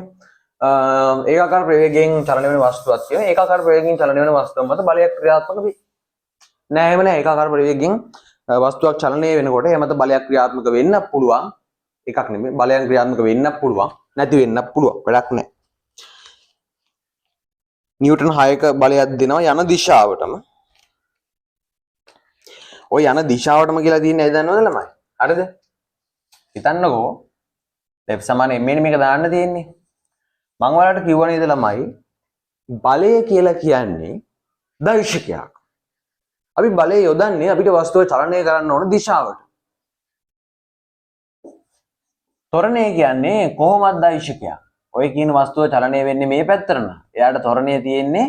ඒකාකාර ප්‍රවේගයෙන් චලන වෙන වස්තුවක් තියෙනවා. ඒකාකාර ප්‍රවේගයෙන් චලන වෙන වස්තුව මත බලයක් ක්‍රියාත්මක වෙයි. නෑ එහෙම නෑ. ඒකාකාර ප්‍රවේගයෙන් වස්තුවක් චලනය වෙනකොට ඒ මත බලයක් ක්‍රියාත්මක වෙන්න පුළුවන්. එකක් නෙමෙයි. බලයන් ක්‍රියාත්මක වෙන්න පුළුවන්. නැති වෙන්න පුළුවන්. වැඩක් නෑ. නිව්ටන් 6ක බලයක් දෙනවා යන දිශාවටම. ඔය යන දිශාවටම කියලා තියෙන්නේ ඇයි දන්නවද ළමයි? හරිද? හිතන්නකෝ F සමාන m මේක දාන්න තියෙන්නේ. මම ඔයාලට කිව්ව නේද ළමයි බලය කියලා කියන්නේ දෛශිකයක්. අපි බලය යොදන්නේ අපිට වස්තුව චලනය කරන්න ඕන දිශාවට. ත්වරණය කියන්නේ කොහොමද දෛශිකයක්? ඔය කියන වස්තුව චලනය වෙන්නේ මේ පැත්තට නම් එයාට ත්වරණය තියෙන්නේ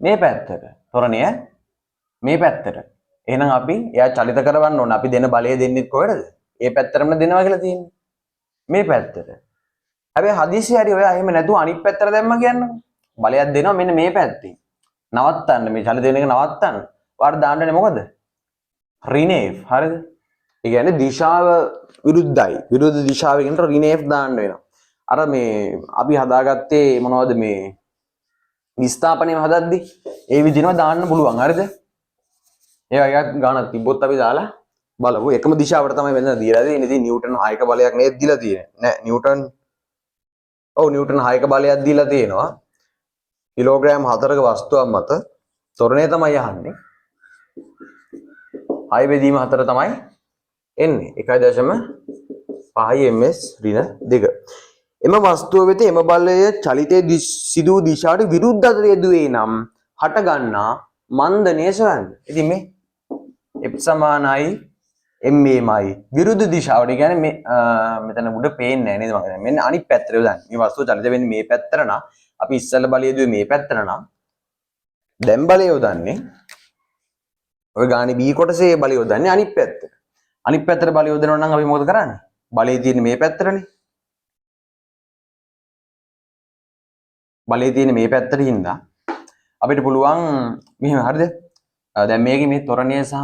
මේ පැත්තට. ත්වරණය මේ පැත්තට. එහෙනම් අපි එයා චලිත කරවන්න ඕන. අපි දෙන බලය දෙන්නේ කොහෙටද? ඒ පැත්තටම දෙනවා කියලා තියෙන්නේ. මේ පැත්තට. හැබැයි හදිසි හරි ඔයා එහෙම නැතුව අනිත් පැත්තට දැම්ම කියන්නකො. බලයක් දෙනවා මෙන්න මේ පැත්තේ. නවත්තන්න මේ චලිත වෙන එක නවත්තන්න. ඔයාලට දාන්නනේ මොකද? ඍණ F. හරිද? ඒ කියන්නේ දිශාව විරුද්ධයි. විරුද්ධ දිශාවකින් ඍණ F දාන්න වෙනවා. අර මේ අපි හදාගත්තේ මොනවද මේ විස්ථාපනය හදද්දි ඒ විදිහම දාන්න පුළුවන්. හරිද? ඒ වගේ ගානක් තිබ්බොත් අපි දාලා බලමු. එකම දිශාවට තමයි වෙන දීලා තියෙන්නේ. ඉතින් නිව්ටන් 6ක බලයක් නේද දීලා තියෙන්නේ. නෑ නිව්ටන් නිව්ටන් 6ක බලයක් දීලා තියෙනවා. කිලෝග්‍රෑම් 4ක වස්තුවක් මත ත්වරණය තමයි අහන්නේ. 6 බෙදීම 4 තමයි එන්නේ. 1.5 ms ඍණ 2. එම වස්තුව වෙත එම බලය චලිතයේ සිදු වූ දිශාවට විරුද්ධ අතර යෙදුවේ නම් හට ගන්නා මන්දනය සොයන්න. ඉතින් මේ F සමානයි MMයි විරුද්ධ දිශාවට කියන්නේ මේ මෙතන උඩ පේන්නේ නැහැ නේද මම කියන්නේ. මෙන්න අනිත් පැත්තට යොදන්නේ. මේ වස්තුව චලිත වෙන්නේ මේ පැත්තට නම් අපි ඉස්සෙල්ලා බලය දුවේ මේ පැත්තට නම් දැන් බලය යොදන්නේ ඔය ගානේ B කොටසේ බලය යොදන්නේ අනිත් පැත්තට. අනිත් පැත්තට බලය යොදනවා නම් අපි මොකද කරන්නේ? බලය තියෙන්නේ මේ පැත්තටනේ. බලය තියෙන්නේ මේ පැත්තට හින්දා අපිට පුළුවන් මෙහෙම හරිද? දැන් මේකේ මේ ත්වරණය සහ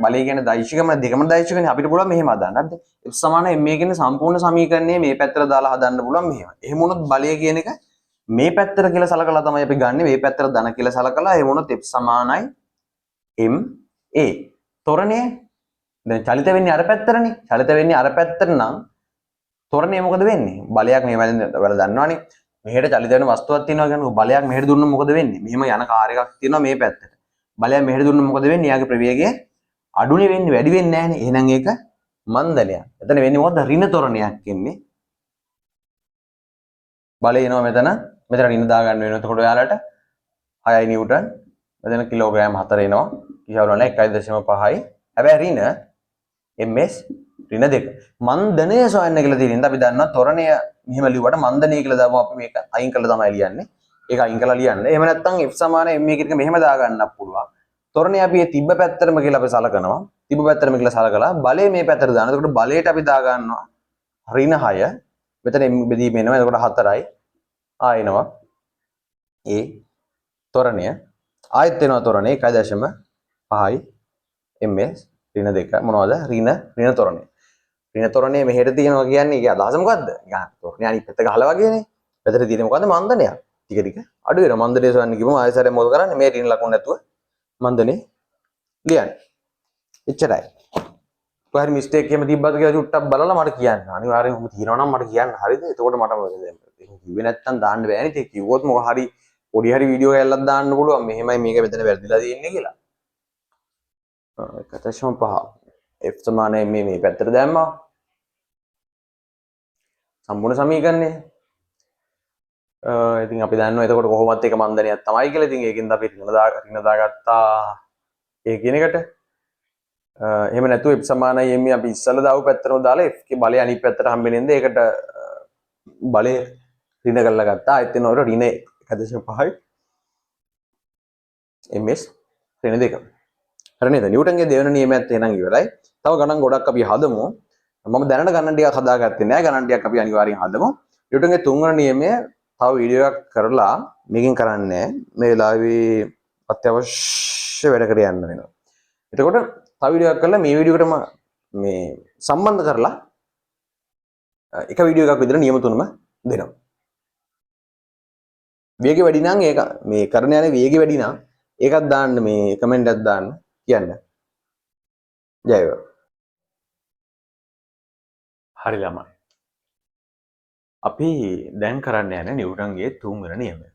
බලය කියන දෛශිකම දෙකම දෛශිකනේ අපිට පුළුවන් මෙහෙම හදන්න. හරිද? F සමාන m කියන සම්පූර්ණ සමීකරණය මේ පැත්තට දාලා හදන්න පුළුවන් මෙහෙම. එහෙම වුණොත් බලය කියන එක මේ පැත්තට කියලා සලකලා තමයි අපි ගන්නෙ. මේ පැත්තට ධන කියලා සලකලා එහෙම වුණොත් F සමානයි m a. ත්වරණය දැන් චලිත වෙන්නේ අර පැත්තටනේ. චලිත වෙන්නේ අර පැත්තට නම් ත්වරණය මොකද වෙන්නේ? බලයක් මේ වල දන්නවනේ. මෙහෙට චලිත වෙන වස්තුවක් තියෙනවා කියන්නේ බලයක් මෙහෙට දුන්නොත් මොකද වෙන්නේ? මෙහෙම යන කාර් එකක් තියෙනවා මේ පැත්තට. බලයක් මෙහෙට දුන්නොත් මොකද වෙන්නේ? යාගේ ප්‍රවේගය අඩුනේ වෙන්නේ වැඩි වෙන්නේ නැහනේ. එහෙනම් ඒක මන්දනයක්. එතන වෙන්නේ මොකද්ද? ඍණ ත්වරණයක් එන්නේ. බලය එනවා මෙතන ඍණ දා ගන්න වෙනවා. එතකොට ඔයාලට 6 නිව්ටන් මෙතන කිලෝග්‍රෑම් 4 එනවා. කිව්වල 1.5යි. හැබැයි ඍණ ms ඍණ 2. මන්දනය සොයන්න කියලා තියෙන ඉඳ අපි දන්නවා ත්වරණය මෙහෙම ලිව්වට මන්දනය කියලා දාමු අපි මේක අයින් කරලා තමයි ලියන්නේ. ඒක අයින් කරලා ලියන්න. එහෙම නැත්නම් f සමාන m එක මෙහෙම දා ගන්නත් පුළුවන්. ත්වරණය අපි මේ තිබ්බ පැත්තටම කියලා අපි සලකනවා. තිබ්බ පැත්තටම කියලා සලකලා බලය මේ පැත්තට දානවා. එතකොට බලයට අපි දා ගන්නවා ඍණ 6. මෙතන m බෙදීම එනවා. එතකොට 4යි. ආයෙනවා. ඒ ත්වරණය ආයෙත් වෙනවා ත්වරණය 1.5යි ms ඍණ 2 මොනවද? ඍණ ත්වරණය. ඍණ ත්වරණය මෙහෙට තියෙනවා කියන්නේ ඒකේ අදහස මොකද්ද? නිකන් ත්වරණය අනිත් පැත්ත ගහලා වගේනේ. පැත්තට තියෙන්නේ මොකද්ද? මන්දනයක්. ටික ටික අඩු වෙනවා. මන්දනය සොයන්න කිව්වම ආයෙසරේ මොකද කරන්නේ? මේ ඍණ ලකුණු නැතුව මන්දනේ ලියන්න. එච්චරයි. කොහරි මිස්ටේක් එකම තිබ්බද කියලා චුට්ටක් බලලා මට කියන්න. අනිවාර්යෙන්ම ඔබ තියනවා නම් මට කියන්න. හරිද? එතකොට මට කිව්වේ නැත්තම් දාන්න බෑනේ. ඒක කිව්වොත් මොක හරි පොඩි හරි වීඩියෝ එකක් දාන්න පුළුවන්. මෙහෙමයි මේක මෙතන වැරදිලා තියෙන්නේ කියලා. 1.5 f සමානයි මේ පැත්තට දැම්මා. සම්පූර්ණ සමීකරණය. ඉතින් අපි දන්නවා එතකොට කොහොමත් එක මන්දනයක් තමයි කියලා. ඉතින් ඒකෙන්ද අපි රින දාගත්තා ඒ කියන එකට. එහෙම නැතුව F සමානයි m අපි ඉස්සලා දාපු පැත්තටම දාලා F ගේ බලය අනිත් පැත්තට හම්බෙන්නේ ඒකට බලය රින කරලා ගත්තා. ආයෙත් එනකොට රින 1.5යි ms රින 2. හරි නේද? නිව්ටන්ගේ දෙවෙනි නියමයත් එහෙනම් ඉවරයි. තව ගණන් ගොඩක් අපි හදමු. මම දැනට ගණන් ටිකක් හදාගත්තේ නැහැ. ගණන් ටිකක් අපි අනිවාර්යෙන් හදමු. නිව්ටන්ගේ තුන්වෙනි නියමය තව වීඩියෝ එකක් කරලා මේකෙන් කරන්නේ මේ වෙලාවේ අත්‍යවශ්‍ය වැඩකට යන්න වෙනවා. එතකොට තව වීඩියෝ එකක් කරලා මේ වීඩියෝ එකටම මේ සම්බන්ධ කරලා එක වීඩියෝ එකක් විතර නියම තුනම දෙනවා. වේගය වැඩි නම් ඒක මේ කරන යන්නේ වේගය වැඩි නම් ඒකත් දාන්න මේ කමෙන්ට් එකක් දාන්න කියන්න. ජය වේවා. හරි ළමයි. අපි දැන් කරන්න යන්නේ නිව්ටන්ගේ තුන්වෙනි නියමය.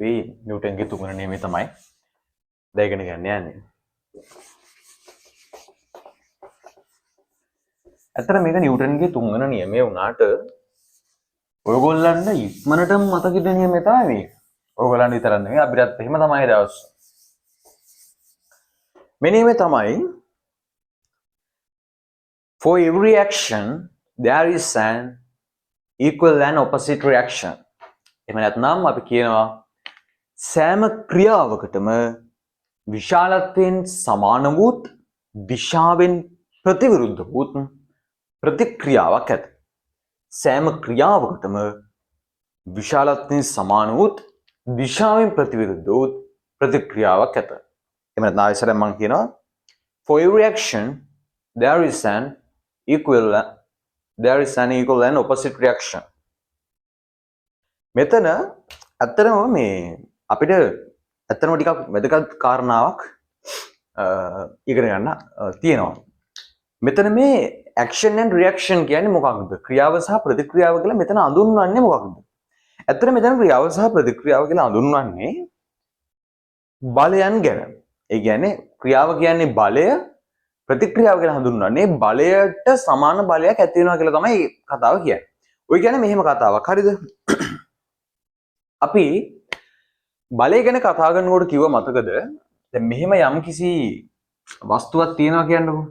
මේ නිව්ටන්ගේ තුන්වෙනි නියමය තමයි දැන් ඉගෙන ගන්න යන්නේ. ඇත්තට මේක නිව්ටන්ගේ තුන්වෙනි නියමය වුණාට ඔයගොල්ලන්ට ඉක්මනටම මතක හිටින නියමය තමයි මේක. ඔයගොල්ලන්ට විතරක් නෙවෙයි අපිටත් එහෙම තමයි දවස්. මේ නියමය තමයි for every action there is an equal and opposite reaction. එහෙම නැත්නම් අපි කියනවා සෑම ක්‍රියාවකටම විශාලත්වයෙන් සමාන වූත් දිශාවෙන් ප්‍රතිවිරුද්ධ වූත් ප්‍රතික්‍රියාවක් ඇත. සෑම ක්‍රියාවකටම විශාලත්වයෙන් සමාන වූත් දිශාවෙන් ප්‍රතිවිරුද්ධ වූත් ප්‍රතික්‍රියාවක් ඇත. එහෙම නැත්නම් ආයෙත් මම කියනවා for every action there is an equal and opposite reaction. මෙතන ඇත්තටම මේ අපිට ඇත්තටම ටිකක් වැදගත් කාරණාවක් ඉගෙන ගන්න තියෙනවා. මෙතන මේ action and reaction කියන්නේ මොකක්ද? ක්‍රියාව සහ ප්‍රතික්‍රියාව කියලා මෙතන හඳුන්වන්නේ මොකක්ද? ඇත්තට මෙතන ක්‍රියාව සහ ප්‍රතික්‍රියාව කියලා හඳුන්වන්නේ බලයන් ගැන. ඒ කියන්නේ ක්‍රියාව කියන්නේ බලය, ප්‍රතික්‍රියාව කියලා හඳුන්වන්නේ බලයට සමාන බලයක් ඇති වෙනවා කියලා තමයි කතාව කියන්නේ. ඔය කියන්නේ මෙහෙම කතාවක්. හරිද? අපි බලය ගැන කතා කරනකොට කිව්ව මතකද? දැන් මෙහෙම යම් කිසි වස්තුවක් තියෙනවා කියන්නකෝ.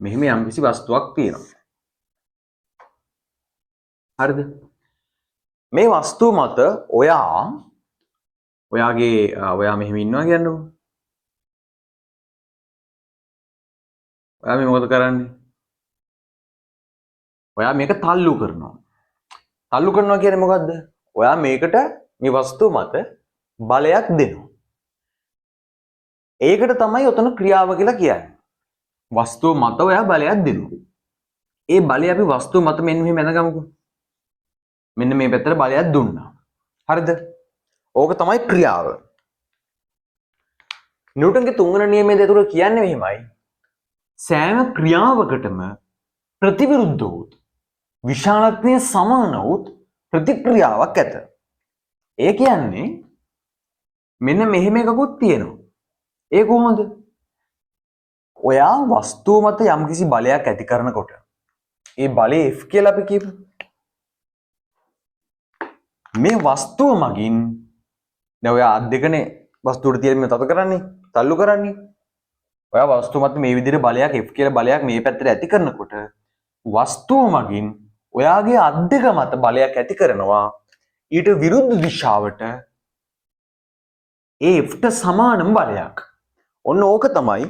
මෙහෙම යම් කිසි වස්තුවක් තියෙනවා. හරිද? මේ වස්තුව මත ඔයා මෙහෙම ඉන්නවා කියන්නකෝ. ඔයා මේ මොකද කරන්නේ? ඔයා මේක තල්ලු කරනවා. තල්ලු කරනවා කියන්නේ මොකද්ද? ඔයා මේකට මේ වස්තුව මත බලයක් දෙනවා. ඒකට තමයි ඔතන ක්‍රියාව කියලා කියන්නේ. වස්තුව මත ඔයා බලයක් දෙනවා. ඒ බලය අපි වස්තුව මත මෙන්න මෙහෙම ඇඳගමුකෝ. මෙන්න මේ පැත්තට බලයක් දුන්නා. හරිද? ඕක තමයි ක්‍රියාව. නිව්ටන්ගේ තුන්වෙනි නියමයේ දෙතුර කියන්නේ මෙහෙමයි. සෑම ක්‍රියාවකටම ප්‍රතිවිරුද්ධ වූ විශාලත්වයේ සමාන වූ ප්‍රතික්‍රියාවක් ඇත. ඒ කියන්නේ මෙන්න මෙහෙම එකකුත් තියෙනවා. ඒ කොහොමද? ඔයා වස්තුව මත යම්කිසි බලයක් ඇති කරනකොට ඒ බලය F කියලා අපි කියමු. මේ වස්තුව මගින් දැන් ඔයා අත් දෙකනේ වස්තුවට තියෙන මේ තත කරන්නේ, තල්ලු කරන්නේ. ඔයා වස්තුව මත මේ විදිහට බලයක් F කියලා බලයක් මේ පැත්තට ඇති කරනකොට වස්තුව මගින් ඔයාගේ අත් දෙක මත බලයක් ඇති කරනවා ඊට විරුද්ධ දිශාවට ඒ Fට සමානම බලයක්. ඔන්න ඕක තමයි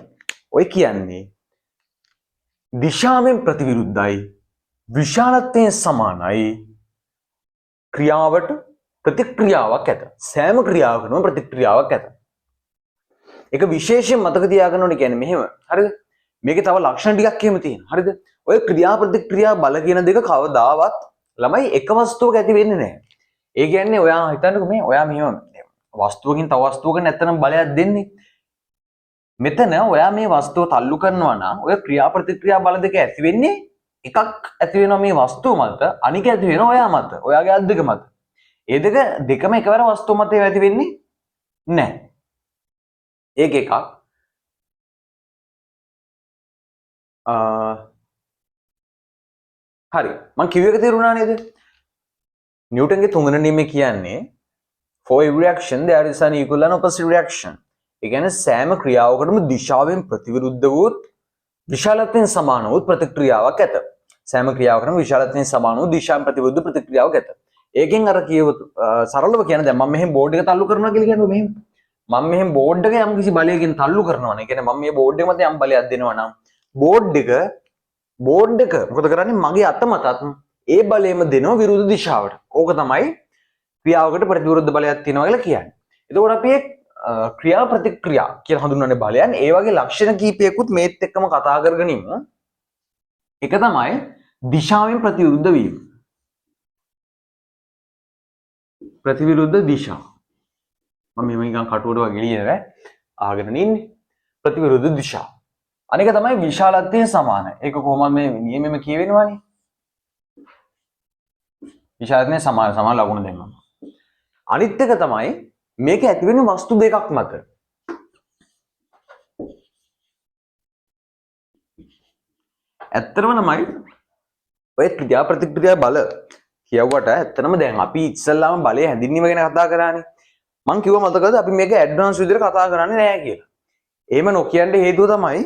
ඔය කියන්නේ දිශාවෙන් ප්‍රතිවිරුද්ධයි විශාලත්වයෙන් සමානයි ක්‍රියාවට ප්‍රතික්‍රියාවක් ඇත. සෑම ක්‍රියාවකටම ප්‍රතික්‍රියාවක් ඇත. ඒක විශේෂයෙන් මතක තියාගන්න ඕනේ කියන්නේ මෙහෙම. හරිද? මේකේ තව ලක්ෂණ ටිකක් එහෙම තියෙනවා. හරිද? ඔය ක්‍රියා ප්‍රතික්‍රියා බල කියන දෙක කවදාවත් ළමයි එක වස්තුවක ඇති වෙන්නේ නැහැ. ඒ කියන්නේ ඔයා හිතන්නකෝ මේ ඔයා මෙහෙම වස්තුවකින් තව වස්තුවකට නැත්තනම් බලයක් දෙන්නේ. මෙතන ඔයා මේ වස්තුව තල්ලු කරනවා නම් ඔය ක්‍රියා ප්‍රතික්‍රියා බල දෙක ඇති වෙන්නේ එකක් ඇති වෙනවා මේ වස්තුව මත අනික ඇති වෙනවා ඔයා මත. ඔයාගේ අත් දෙක මත. ඒ දෙකම එකවර වස්තුව මත ඇති වෙන්නේ නැහැ. ඒක එකක්. හරි. මම කිව්ව එක තේරුණා නේද? නිව්ටන්ගේ තුන්වෙනි නියමය කියන්නේ for every action there is an equal and opposite reaction. ඒ කියන්නේ සෑම ක්‍රියාවකටම දිශාවෙන් ප්‍රතිවිරුද්ධ වූත් විශාලත්වයෙන් සමාන වූ ප්‍රතික්‍රියාවක් ඇත. සෑම ක්‍රියාවකටම විශාලත්වයෙන් සමාන වූ දිශාවෙන් ප්‍රතිවිරුද්ධ ප්‍රතික්‍රියාවක් ඇත. ඒකෙන් අර කියව සරලව කියන්නේ දැන් මම මෙහෙම බෝඩ් එක තල්ලු කරනවා කියලා කියන්නේ මෙහෙම. මම මෙහෙම බෝඩ් එක යම් කිසි බලයකින් තල්ලු කරනවා නේ. කියන්නේ මම මේ බෝඩ් එක මත යම් බලයක් දෙනවා නම් බෝඩ් එක මොකද කරන්නේ මගේ අත මතත් ඒ බලයම දෙනවා විරුද්ධ දිශාවට. ඕක තමයි ක්‍රියාවකට ප්‍රතිවිරුද්ධ බලයක් තියෙනවා කියලා කියන්නේ. එතකොට අපි ක්‍රියා ප්‍රතික්‍රියා කියලා හඳුන්වන්නේ බලයන්. ඒ වගේ ලක්ෂණ කීපයකුත් මේත් එක්කම කතා කරගෙන ඉමු. එක තමයි දිශාවෙන් ප්‍රතිවිරුද්ධ වීම. ප්‍රතිවිරුද්ධ දිශා. මම මේ නිකන් කටුවට වගේ ලියන නෑ. අහගෙන ඉන්නේ. ප්‍රතිවිරුද්ධ දිශා. අනික තමයි විශාලත්වයෙන් සමාන. ඒක කොහොමද මේ නියමෙම කියවෙනවනේ. විශාලත්වයෙන් සමාන ලකුණු දෙන්නම්. අනිත් එක තමයි මේක ඇති වෙන්නේ වස්තු දෙකක් මත. ඇත්තටම තමයි ඔය ක්‍රියා ප්‍රතික්‍රියා බල කියවුවට ඇත්තටම දැන් අපි ඉස්සල්ලාම බලය හැඳින්වීම ගැන කතා කරානේ. මම කිව්වා මතකද අපි මේක ඇඩ්වාන්ස් විදිහට කතා කරන්නේ නැහැ කියලා. එහෙම නොකියන්න හේතුව තමයි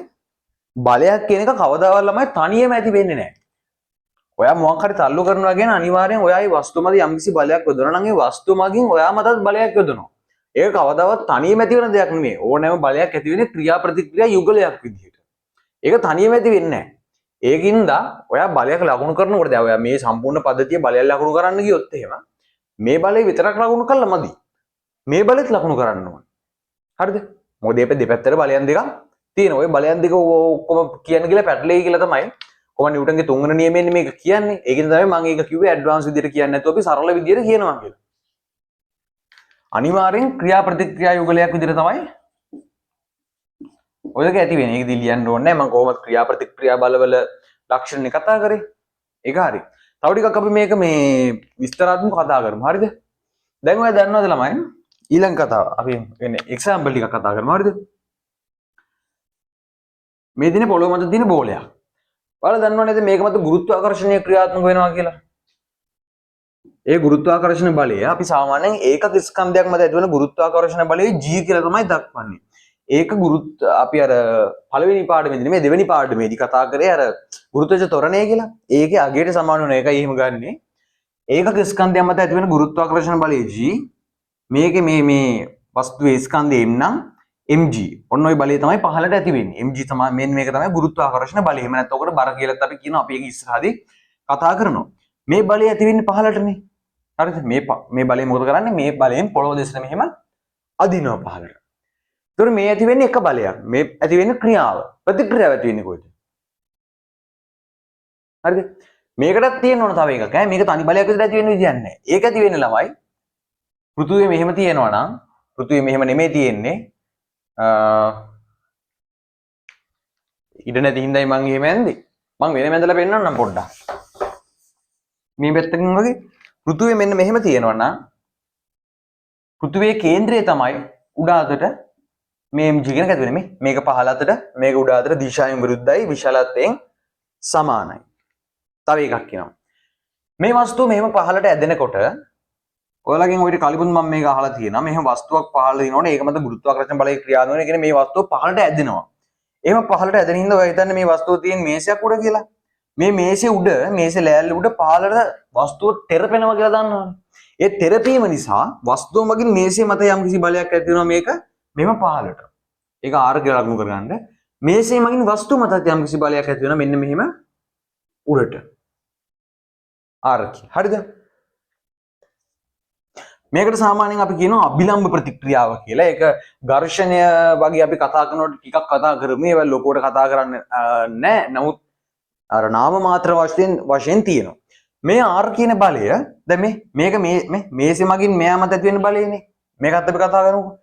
බලයක් කියන එක කවදාවත් ළමයි තනියම ඇති වෙන්නේ නැහැ. ඔයා මොකක් හරි තල්ලු කරනවා කියන අනිවාර්යෙන් ඔයායි වස්තු මත යම්කිසි බලයක් යොදනවා නම් ඒ වස්තු මගින් ඔයා මතත් බලයක් යොදනවා. ඒක කවදාවත් තනියම ඇති වෙන දෙයක් නෙමෙයි. ඕනෑම බලයක් ඇති වෙන්නේ ක්‍රියා ප්‍රතික්‍රියා යුගලයක් විදිහට. ඒක තනියම ඇති වෙන්නේ නැහැ. ඒකින්ද ඔයා බලයක් ලකුණු කරනකොට දැන් ඔයා මේ සම්පූර්ණ පද්ධතිය බලයක් ලකුණු කරන්න ගියොත් එහෙම මේ බලය විතරක් ලකුණු කළා මදි. මේ බලෙත් ලකුණු කරන්න ඕනේ. හරිද? මොකද මේ දෙපැත්තට බලයන් දෙකක් තියෙනවා. ඔය බලයන් දෙක ඔක්කොම කියන්නේ කියලා පැටලෙයි කියලා තමයි කොහොම නිව්ටන්ගේ තුන්වෙනි නියමයෙන් මේක කියන්නේ. ඒකින් තමයි මම ඒක කිව්වේ ඇඩ්වාන්ස් විදිහට කියන්නේ නැතුව අපි සරල විදිහට කියනවා කියලා. අනිවාර්යෙන් ක්‍රියා ප්‍රතික්‍රියා යුගලයක් විදිහට තමයි ඔය දෙක ඇති වෙන්නේ. ඒක දී ලියන්න ඕනේ නැහැ. මම කොහොමද ක්‍රියා ප්‍රතික්‍රියා බලවල ලක්ෂණ කතා කරේ. ඒක හරි. තව ටිකක් අපි මේක මේ විස්තරාත්මකව කතා කරමු. හරිද? දැන් ඔයා දන්නවද ළමයි? ඊළඟ කතාව අපි කියන්නේ එක්සැම්පල් ටිකක් කතා කරමු. හරිද? මේ දිනේ පොළොව මත තියෙන බෝලයක්. ඔයාලා දන්නව නේද මේක මත ගුරුත්වාකර්ෂණීය ක්‍රියාත්මක වෙනවා කියලා? ඒ ගුරුත්වාකර්ෂණ බලය අපි සාමාන්‍යයෙන් ඒකක ස්කන්ධයක් මත ඇතිවන ගුරුත්වාකර්ෂණ බලය G කියලා තමයි දක්වන්නේ. ඒක අපි අර පළවෙනි පාඩමේදී මේ දෙවෙනි පාඩමේදී කතා කරේ අර ගුරුත්වජ ත්වරණය කියලා. ඒකේ අගයට සමාන වෙන එකයි එහෙම ගන්නෙ. ඒකක ස්කන්ධයක් මත ඇතිවන ගුරුත්වාකර්ෂණ බලය G. මේකේ මේ වස්තුවේ ස්කන්ධය M නම් mg. ඔන්න ඔය බලය තමයි පහළට ඇති වෙන්නේ. mg තමයි මෙන්න මේක තමයි ගුරුත්වාකර්ෂණ බලය. එහෙම නැත්නම් ඔකට බර කියලාත් අපි කියනවා. අපි ඒක ඉස්සරහදී කතා කරනවා. මේ බලය ඇති වෙන්නේ පහළටනේ. හරිද? මේ බලය මොකද කරන්නේ? මේ බලයෙන් පොළොව දෙසට මෙහෙම අදිනවා පහළට. ඒතර මේ ඇති වෙන්නේ එක බලයක්. මේ ඇති වෙන්නේ ක්‍රියාව. ප්‍රතික්‍රියාව ඇති වෙන්නේ කොහෙද? හරිද? මේකටත් තියෙන්න ඕන තව එකක්. මේක තනි බලයක් විතර ඇති වෙන්න විදියක් නැහැ. ඒක ඇති වෙන්නේ ළමයි පෘථුවිය මෙහෙම තියෙනවා නම් පෘථුවිය මෙහෙම නෙමෙයි තියෙන්නේ. ඉඩ නැති හින්දායි මං එහෙම ඇන්දේ. මං වෙන මැදලා පෙන්නන්නම් පොඩ්ඩක්. මේ පැත්තකින් වගේ පෘථුවිය මෙන්න මෙහෙම තියෙනවා නම් පෘථුවියේ කේන්ද්‍රය තමයි උඩ අතට මේ mg කියන එක ඇතුලේ මේක පහළ අතට මේක උඩ අතට දිශාවෙන් විරුද්ධයි විශාලත්වයෙන් සමානයි. තව එකක් කියනවා. මේ වස්තුව මෙහෙම පහළට ඇදෙනකොට ඔයාලගෙන් ඔයිට කලිමුත් මම මේක අහලා තියෙනවා. මෙහෙම වස්තුවක් පහළ දිනනකොට ඒක මත ගුරුත්වාකර්ෂණ බලය ක්‍රියාත්මක වෙන. ඒ කියන්නේ මේ වස්තුව පහළට ඇදෙනවා. එහෙම පහළට ඇදෙන හින්දා ඔයා හිතන්නේ මේ වස්තුව තියෙන මේසයක් උඩ කියලා. මේ මේසේ උඩ මේසේ ලෑල්ල උඩ පහළට වස්තුව තෙරපෙනවා කියලා දන්නවනේ. ඒ තෙරපීම නිසා වස්තුව මගින් මේසේ මත යම්කිසි බලයක් ඇති වෙනවා මේක මෙහෙම පහළට. ඒක R කියලා ලකුණු කරගන්න. මේසේ මගින් වස්තුව මත යම්කිසි බලයක් ඇති වෙනවා මෙන්න මෙහෙම උඩට. R කිය. හරිද? මේකට සාමාන්‍යයෙන් අපි කියනවා අභිලම්බ ප්‍රතික්‍රියාව කියලා. ඒක ඝර්ෂණය වගේ අපි කතා කරනකොට ටිකක් කතා කරමු. ඒවා ලොකුවට කතා කරන්නේ නැහැ. නමුත් අර නාම මාත්‍ර වශයෙන් තියෙනවා. මේ R කියන බලය දැන් මේක මේසෙ මගින් මෙයා මත ඇති වෙන බලයනේ. මේකත් අපි කතා කරමුකෝ.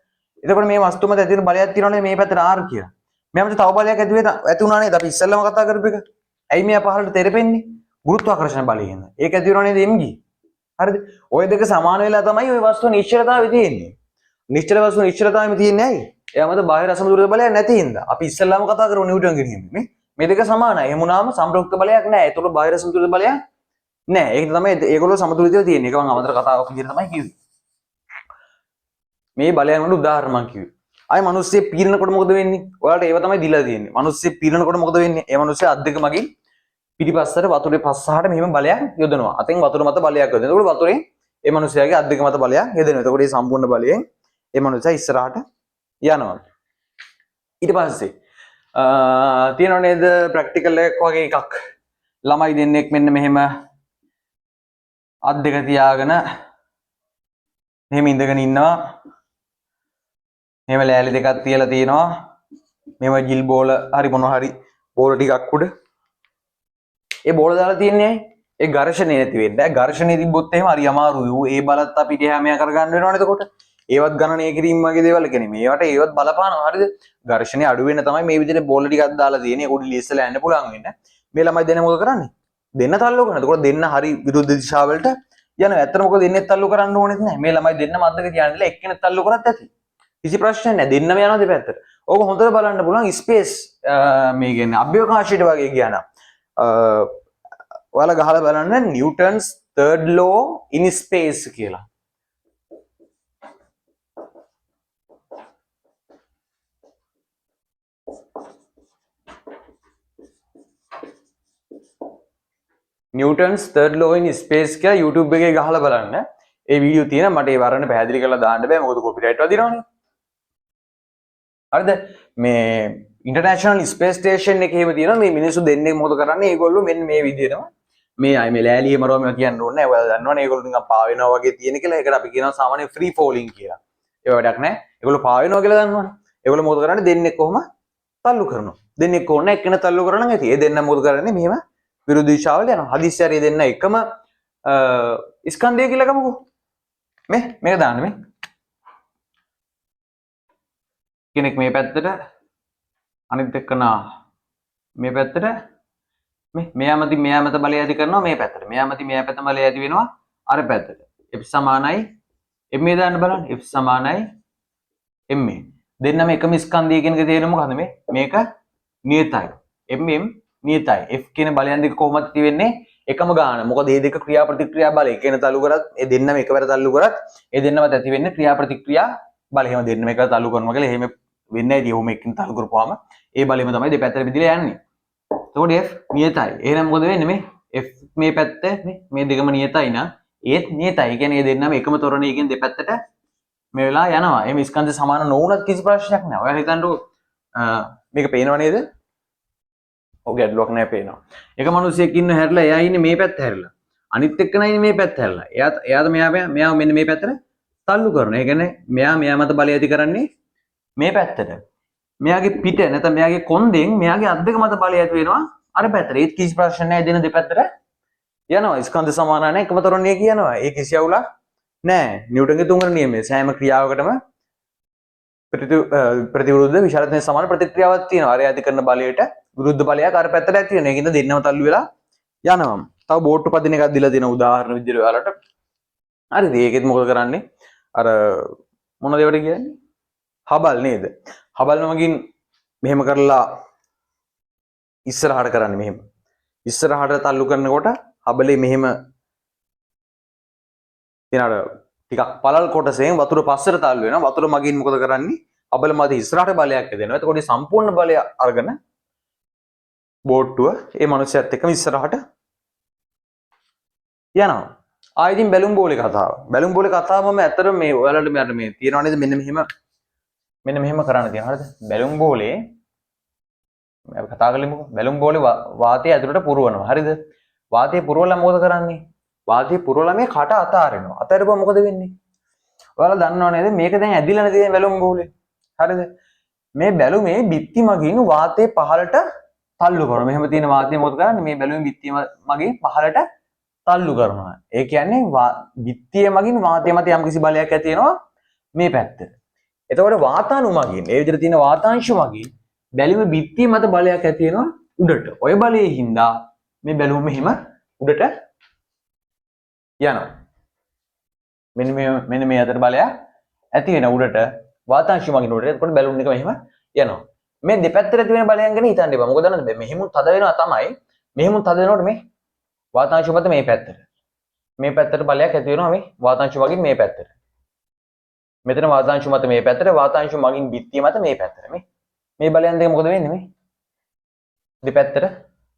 එතකොට මේ වස්තුව මත ඇති වෙන බලයක් තියෙනවනේ මේ පැත්තට R කියලා. මෙයා මත තව බලයක් ඇති වුණා නේද? අපි ඉස්සෙල්ලාම කතා කරපු එක. ඇයි මෙයා පහළට තෙරපෙන්නේ? ගුරුත්වාකර්ෂණ බලයෙන්. ඒක ඇති වෙනව නේද mg? හරිද? ඔය දෙක සමාන වෙලා තමයි ওই වස්තුව නිශ්චලතාවය තියෙන්නේ. නිශ්චල වස්තුව නිශ්චලතාවෙම තියෙන්නේ ඇයි? එයා මත බාහිර අසමතුලිත බලයක් නැති හින්දා. අපි ඉස්සෙල්ලාම කතා කරමු නිව්ටන්ගේ නියමය. මේ දෙක සමානයි. එහෙම වුණාම සම්ප්‍රයුක්ත බලයක් නැහැ. ඒතකොට බාහිර අසමතුලිත බලයක් නෑ ඒක තමයි ඒගොල්ලෝ සමතුලිතව තියෙන්නේ. ඒක මම අමතර කතාවක් විදිහට තමයි කිව්වේ. මේ බලයන් වල උදාහරණ මම කිව්වේ. ආයි මිනිස්සෙ පීරනකොට මොකද වෙන්නේ? ඔයාලට ඒව තමයි දීලා තියෙන්නේ. මිනිස්සෙ පීරනකොට මොකද වෙන්නේ? ඒ මිනිස්සයා අත් දෙක මගින් පිටිපස්සට වතුරේ පස්සහට මෙහෙම බලයක් යොදනවා. අතෙන් වතුර මත බලයක් යොදනවා. එතකොට වතුරෙන් ඒ මිනිස්සයාගේ අත් දෙක මත බලයක් යොදනවා. එතකොට මේ සම්පූර්ණ බලයෙන් ඒ මිනිස්සයා ඉස්සරහට යනවා. ඊට පස්සේ තියෙනව නේද ප්‍රැක්ටිකල් එකක් වගේ එකක්. ළමයි දෙන්නෙක් මෙන්න මෙහෙම අත් දෙක තියාගෙන මෙහෙම ඉඳගෙන ඉන්නවා. මෙහෙම ලෑලි දෙකක් තියලා තියෙනවා. මෙහෙම ජිල් බෝල හරි මොනවා හරි බෝල ටිකක් උඩ. ඒ බෝල දාලා තියන්නේ ඒ ඝර්ෂණය නැති වෙන්න. ඝර්ෂණය තිබ්බොත් එහෙම හරි අමාරුයි. ඌ ඒ බලත් අපිට එහා මෙහා කරගන්න වෙනවනේ එතකොට. ඒවත් ගණනය කිරීම වගේ දේවල් කියන්නේ. මේවට ඒවත් බලපානවා හරිද? ඝර්ෂණය අඩු වෙන්න තමයි මේ විදිහට බෝල ටිකක් දාලා තියෙන්නේ. ඒක උඩ ලිස්සලා යන්න පුළුවන් වෙන්න. මේ ළමයි දෙන්න මොකද කරන්නේ? දෙන්න තල්ලු කරනවා. එතකොට දෙන්න හරි විරුද්ධ දිශාවලට යනවා. ඇත්තට මොකද දෙන්නේ තල්ලු කරන්න ඕනෙත් නැහැ. මේ ළමයි දෙන්න මද්දක තියාගෙන එක්කෙනෙක් තල්ලු කරත් ඇති. කිසි ප්‍රශ්නයක් නැහැ. දෙන්නම යනවා දෙපැත්තට. ඕක හොඳට බලන්න පුළුවන් ස්පේස් මේ කියන්නේ අභ්‍යවකාශයට වගේ කියනවා. ඔයාලා ගහලා බලන්න නිව්ටන්ස් third law in space කියලා. නිව්ටන්ස් third law in space කියලා YouTube එකේ ගහලා බලන්න. ඒ වීඩියෝ තියෙන මට ඒ වරණ පැහැදිලි කරලා දාන්න බෑ මොකද කොපිරයිට් වදිනවනේ. හරිද? මේ ඉන්ටර්නැෂනල් ස්පේස් ස්ටේෂන් එකේ එහෙම තියෙනවා මේ මිනිස්සු දෙන්නේ මොකද කරන්නේ? ඒගොල්ලෝ මෙන්න මේ විදිහටම මේ අය මේ ලෑලිය මරවම කියන්න ඕනේ නැහැ. ඔයාලා දන්නවනේ ඒගොල්ලෝ නිකන් පා වෙනවා වගේ තියෙන කියලා. ඒකට අපි කියනවා සාමාන්‍ය ෆ්‍රී ෆෝලින් කියලා. ඒ වැඩක් නැහැ. ඒගොල්ලෝ පා වෙනවා කියලා දන්නවනේ. ඒගොල්ලෝ මොකද කරන්නේ? දෙන්නේ කොහොම තල්ලු කරනවා. දෙන්නේ කොහොම එක්කෙනා තල්ලු කරනවා නම් ඇති. ඒ දෙන්න මොකද කරන්නේ? මෙහෙම විරුද්ධ දිශාවල යනවා. හදිස්සිය හරි දෙන්න එකම ස්කන්ධය කියලා ගමුකෝ. මේක දාන්න මේ. කෙනෙක් මේ පැත්තට අනිත් එක්කනා මේ පැත්තට මෙයා මත බලය ඇති කරනවා මේ පැත්තට. මෙයා මත මෙයා පැත්ත බලය ඇති වෙනවා අර පැත්තට. F සමානයි m දාන්න බලන්න. F සමානයි m. දෙන්නම එකම ස්කන්ධය කියන එක තේරෙන්නේ මොකද්ද මේ? මේක නියතයි. mm නියතයි. F කියන බලයන් දෙක කොහොමද ඇති වෙන්නේ? එකම ගාන. මොකද මේ දෙක ක්‍රියා ප්‍රතික්‍රියා බල එකේන තල්ලු කරත් ඒ දෙන්නම එකවර තල්ලු කරත් ඒ දෙන්නම ඇති වෙන්නේ ක්‍රියා ප්‍රතික්‍රියා බල. එහෙම දෙන්නම එක තල්ලු කරනවා කියලා එහෙම වෙන්නේ නැහැ. ඉතින් ඔහොම එකකින් තල්ලු කරපුවාම ඒ බලෙම තමයි දෙපැත්තට බෙදලා යන්නේ. එතකොට F නියතයි. එහෙනම් මොකද වෙන්නේ මේ F මේ පැත්ත මේ දෙකම නියතයි නා ඒත් නියතයි. ඒ කියන්නේ මේ දෙන්නම එකම තොරණයකින් දෙපැත්තට මේ වෙලා යනවා. එහෙම ස්කන්ධ සමාන නොවුනත් කිසි ප්‍රශ්නයක් නැහැ. ඔයාලා හිතන්නකෝ මේක පේනව නේද? ඔය ගැටලුවක් නැහැ පේනවා. එක මිනිහෙක් ඉන්න හැරිලා එයා ඉන්නේ මේ පැත්ත හැරිලා. අනිත් එක්කනයි ඉන්නේ මේ පැත්ත හැරිලා. එයාද මෙයා මෙන්න මේ පැත්තට තල්ලු කරනවා. ඒ කියන්නේ මෙයා මත බලය ඇති කරන්නේ මේ පැත්තට. මෙයාගේ පිට නැත්නම් මෙයාගේ කොන්දෙන් මෙයාගේ අත් දෙක මත බලය ඇති වෙනවා අර පැත්තට. ඒත් කිසි ප්‍රශ්න නැහැ. දෙන දෙපැත්තට යනවා. ස්කන්ධ සමාන නැහැ. එකම තරණිය කියනවා. ඒ කිසි අවුලක් නැහැ. නිව්ටන්ගේ තුන්වෙනි නියමය. සෑම ක්‍රියාවකටම ප්‍රතිවිරුද්ධ විශාලත්වයෙන් සමාන ප්‍රතික්‍රියාවක් තියෙනවා. අර ඇති කරන බලයට විරුද්ධ බලයක් අර පැත්තට ඇති වෙනවා. ඒකින්ද දෙන්නම තල්ලු වෙලා යනවා. තව බෝට්ටු පදින එකක් දීලා තියෙන උදාහරණ විදිහට ඔයාලට. හරිද? ඒකෙත් මොකද කරන්නේ? අර මොන දේවද කියන්නේ? හබල් නේද? හබල් නමකින් මෙහෙම කරලා ඉස්සරහට කරන්නේ මෙහෙම. ඉස්සරහට තල්ලු කරනකොට හබලේ මෙහෙම එනවාට ටිකක් පළල් කොටසෙන් වතුර පස්සට තල්ලු වෙනවා. වතුර මගින් මොකද කරන්නේ? හබල මත ඉස්සරහට බලයක් දෙනවා. එතකොට සම්පූර්ණ බලය අරගෙන බෝට්ටුව ඒ මනුස්සයත් එක්කම ඉස්සරහට යනවා. ආයෙත් බැලුම් බෝලේ කතාව. බැලුම් බෝලේ කතාව මම ඇත්තට මේ ඔයාලට මේ තියනවා නේද මෙන්න මෙහෙම කරන්න තියෙනවා. හරිද? බැලුම් බෝලේ අපි කතා කරලමුකෝ. බැලුම් බෝලේ වාතය ඇතුළට පුරවනවා. හරිද? වාතය පුරවලා මොකද කරන්නේ? වාතය පුරවලා මේ කට අතාරිනවා. අතාරපුවා මොකද වෙන්නේ? ඔයාලා දන්නව නේද? මේක දැන් ඇදිලා නැති බැලුම් බෝලේ. හරිද? මේ බැලුමේ බිත්ති මගින් වාතය පහළට තල්ලු කරනවා. මෙහෙම තියෙන වාතය මොකද කරන්නේ? මේ බැලුමේ බිත්තිය මගින් පහළට තල්ලු කරනවා. ඒ කියන්නේ බිත්තිය මගින් වාතය මත යම්කිසි බලයක් ඇති වෙනවා මේ පැත්තට. එතකොට වාතාණු මගින් ඒ විදිහට තියෙන වාතාංශ මගින් බැලුමේ බිත්තිය මත බලයක් ඇති වෙනවා උඩට. ඔය බලයේ හින්දා මේ බැලුම මෙහෙම උඩට යනවා. මෙන්න මේ අතර බලයක් ඇති වෙන උඩට වාතාංශ මගින් උඩට. එතකොට බැලුම් එක මෙහෙම යනවා. මේ දෙපැත්තට ඇති වෙන බලයන් ගැන හිතන්න එපා. මොකද දන්නවද? මෙහෙමුත් තද වෙනවා තමයි. මෙහෙමුත් තද වෙනකොට වාතාංශ මත මේ පැත්තට. මේ පැත්තට බලයක් ඇති වෙනවා මේ වාතාංශ මගින් මේ පැත්තට. මෙතන වාතාංශ මත මේ පැත්තට වාතාංශ මගින් බිත්තිය මත මේ පැත්තට මේ බලයන් දෙක මොකද වෙන්නේ මේ දෙපැත්තට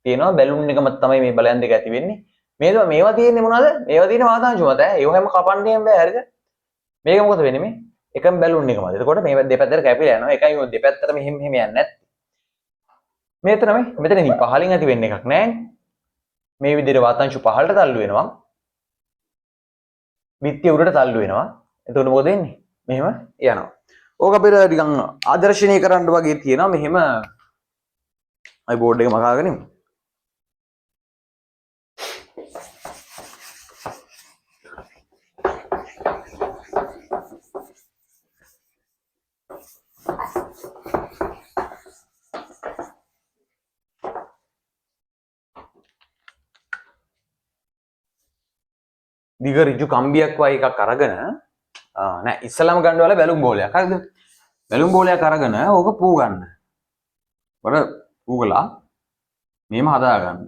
තියෙනවා බැලුන් එක මත තමයි මේ බලයන් දෙක ඇති වෙන්නේ. මේවා තියෙන්නේ මොනවද? මේවා තියෙන වාතාංශ මත. ඒව හැම කපන්නේ බෑ හරිද? මේක මොකද වෙන්නේ මේ? එකම බැලුන් එක මත. එතකොට මේ දෙපැත්තට කැපිලා යනවා. ඒකයි ඔය දෙපැත්තට මෙහෙම යන්නේ නැත්තේ. මෙතන මෙතනදී පහලින් ඇති වෙන්න එකක් නැහැ. මේ විදිහට වාතාංශ පහළට තල්ලු වෙනවා. බිත්තිය උඩට තල්ලු වෙනවා. එතකොට මොකද වෙන්නේ? මෙහෙම යනවා. ඕක අපිට නිකන් ආදර්ශනීය කරන්න වගේ තියෙනවා. මෙහෙම අයි බෝඩ් එක මකාගෙන ඉමු. දිග ඍජු කම්බියක් වගේ එකක් අරගෙන නෑ ඉස්සලම ගන්න වල බැලුම් බෝලයක් හරිද? බැලුම් බෝලයක් අරගෙන ඕක පූ ගන්න. වල පූගලා මෙහෙම හදා ගන්න.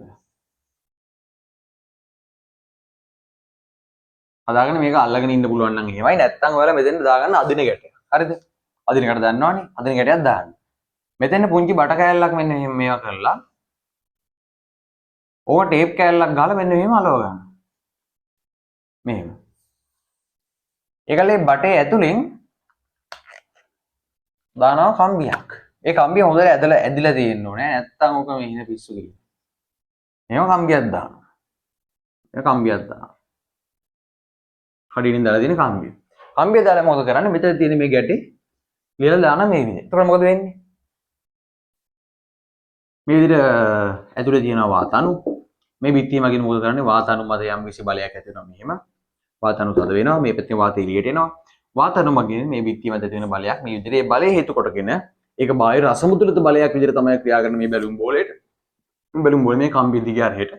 හදාගෙන මේක අල්ලගෙන ඉන්න පුළුවන් නම් එහෙමයි. නැත්නම් ඔයාලා මෙතෙන් දාගන්න අදින ගැටයක්. හරිද? අදින ගැට දන්නවනේ. අදින ගැටයක් දාන්න. මෙතෙන් පුංචි බට කෑල්ලක් මෙන්න මෙහෙම මේවා කරලා ඕක ටේප් කෑල්ලක් ගහලා මෙන්න මෙහෙම අලව ගන්න. මෙහෙම. ඒකලේ බටේ ඇතුලෙන් දානවා කම්බියක්. ඒ කම්බිය හොඳට ඇදිලා තියෙන්න ඕනේ. නැත්තම් ඔක මෙහින පිස්සු ගිහින්. එහෙම කම්බියක් දානවා. ඒ කම්බියක් දානවා. කඩිනින් දාලා තියෙන කම්බිය. කම්බිය දාලා මොකද කරන්නේ? මෙතන තියෙන මේ ගැටේ ලියලා දාන මේ විදිහට. එතකොට මොකද වෙන්නේ? මේ විදිහට ඇතුලේ තියෙනවා වාතණු. මේ බිත්තිය මගින් මොකද කරන්නේ? වාතණු මත යම් කිසි බලයක් ඇති වෙනවා මෙහෙම. වාතණු තද වෙනවා. මේ පැත්තේ වාතය එළියට එනවා. වාතණු මගින් මේ බිත්තිය මත ඇති වෙන බලයක් මේ විදිහට ඒ බලය හේතු කොටගෙන ඒක බාහිර අසමතුලිත බලයක් විදිහට තමයි ක්‍රියා කරන මේ බැලුම් බෝලේට. බැලුම් බෝලේ මේ කම්බිය දිගේ හරියට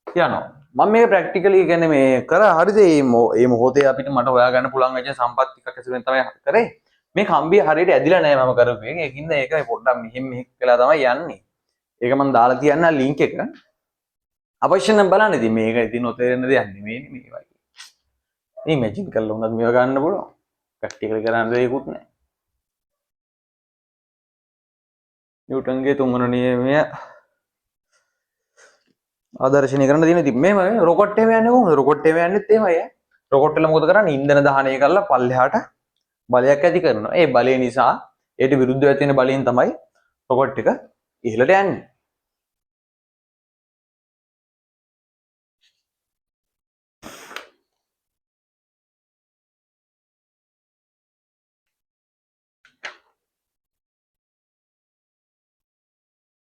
යනවා. මම මේක ප්‍රැක්ටිකලි කියන්නේ මේ කර හරිද මේ මොහොතේ අපිට මට හොයාගන්න පුළුවන් වෙච්ච සම්පත් ටිකක් ඇසුරෙන් තමයි කරේ. මේ කම්බිය හරියට ඇදිලා නැහැ මම කරපු එක. ඒකින්ද ඒක පොඩ්ඩක් මෙහෙම වෙලා තමයි යන්නේ. ඒක මම දාලා තියන්න ලින්ක් එක. අවශ්‍ය නම් බලන්න ඉතින් මේක ඉතින් නොතේරෙන දෙයක් නෙමෙයි මේ වගේ. මේ ඉමේජින් කරලා උනත් මේව ගන්න පුළුවන්. ප්‍රැක්ටිකලි කරන්න දෙයක්වත් නැහැ. නිව්ටන්ගේ තුන්වන නියමය ආදර්ශනීය කරන්න තියෙන ඉතින් මේව රොකට් එකේ යන්නේ කොහොමද? රොකට් එකේ යන්නේත් එහෙමයි ඈ. රොකට් එක මොකද කරන්නේ? ඉන්ධන දහනය කරලා පල්ලෙහාට බලයක් ඇති කරනවා. ඒ බලය නිසා ඒට විරුද්ධව තියෙන බලයෙන් තමයි රොකට් එක ඉහළට යන්නේ.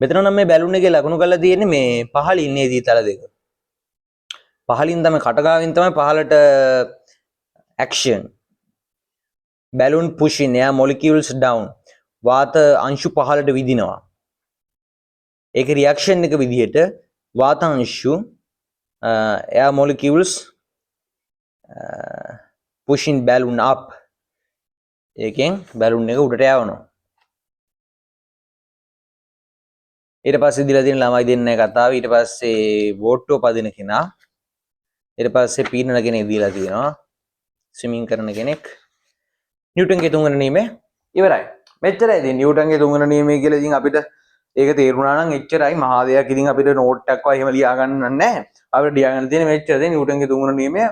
මෙතන නම් මේ බැලුන් එකේ ලකුණු කරලා තියෙන්නේ මේ පහළින් නේදී තල දෙක. පහළින් තමයි කටගාවින් තමයි පහළට action. balloon pushing air molecules down. වාත අංශු පහළට විදිනවා. ඒක රියැක්ෂන් එක විදිහට වාත අංශු air molecules pushing balloon up. ඒකෙන් බැලුන් එක උඩට යවනවා. ඊට පස්සේ දීලා තියෙන ළමයි දෙන්නයි කතාව. ඊට පස්සේ වෝට්ටුව පදින කෙනා. ඊට පස්සේ පීනන කෙනෙක් දීලා තියෙනවා. ස්විමින් කරන කෙනෙක්. නිව්ටන්ගේ තුන්වෙනි නියමය ඉවරයි. මෙච්චරයි ඉතින් නිව්ටන්ගේ තුන්වෙනි නියමය කියලා ඉතින් අපිට ඒක තේරුණා නම් එච්චරයි. මහා දෙයක් ඉතින් අපිට නෝට් එකක් වගේ එහෙම ලියා ගන්න නැහැ. අපිට ලියා ගන්න තියෙන මෙච්චරද නිව්ටන්ගේ තුන්වෙනි නියමය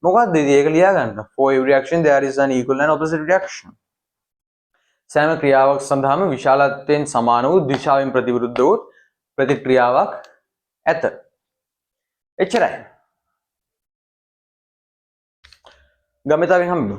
මොකක්ද ඉතින් ඒක ලියා ගන්න. For every reaction there is an equal and opposite reaction. සෑම ක්‍රියාවක් සඳහාම විශාලත්වයෙන් සමාන වූ දිශාවෙන් ප්‍රතිවිරුද්ධ වූ ප්‍රතික්‍රියාවක් ඇත. එච්චරයි. ගමෙතාවෙන් හම්බෙමු.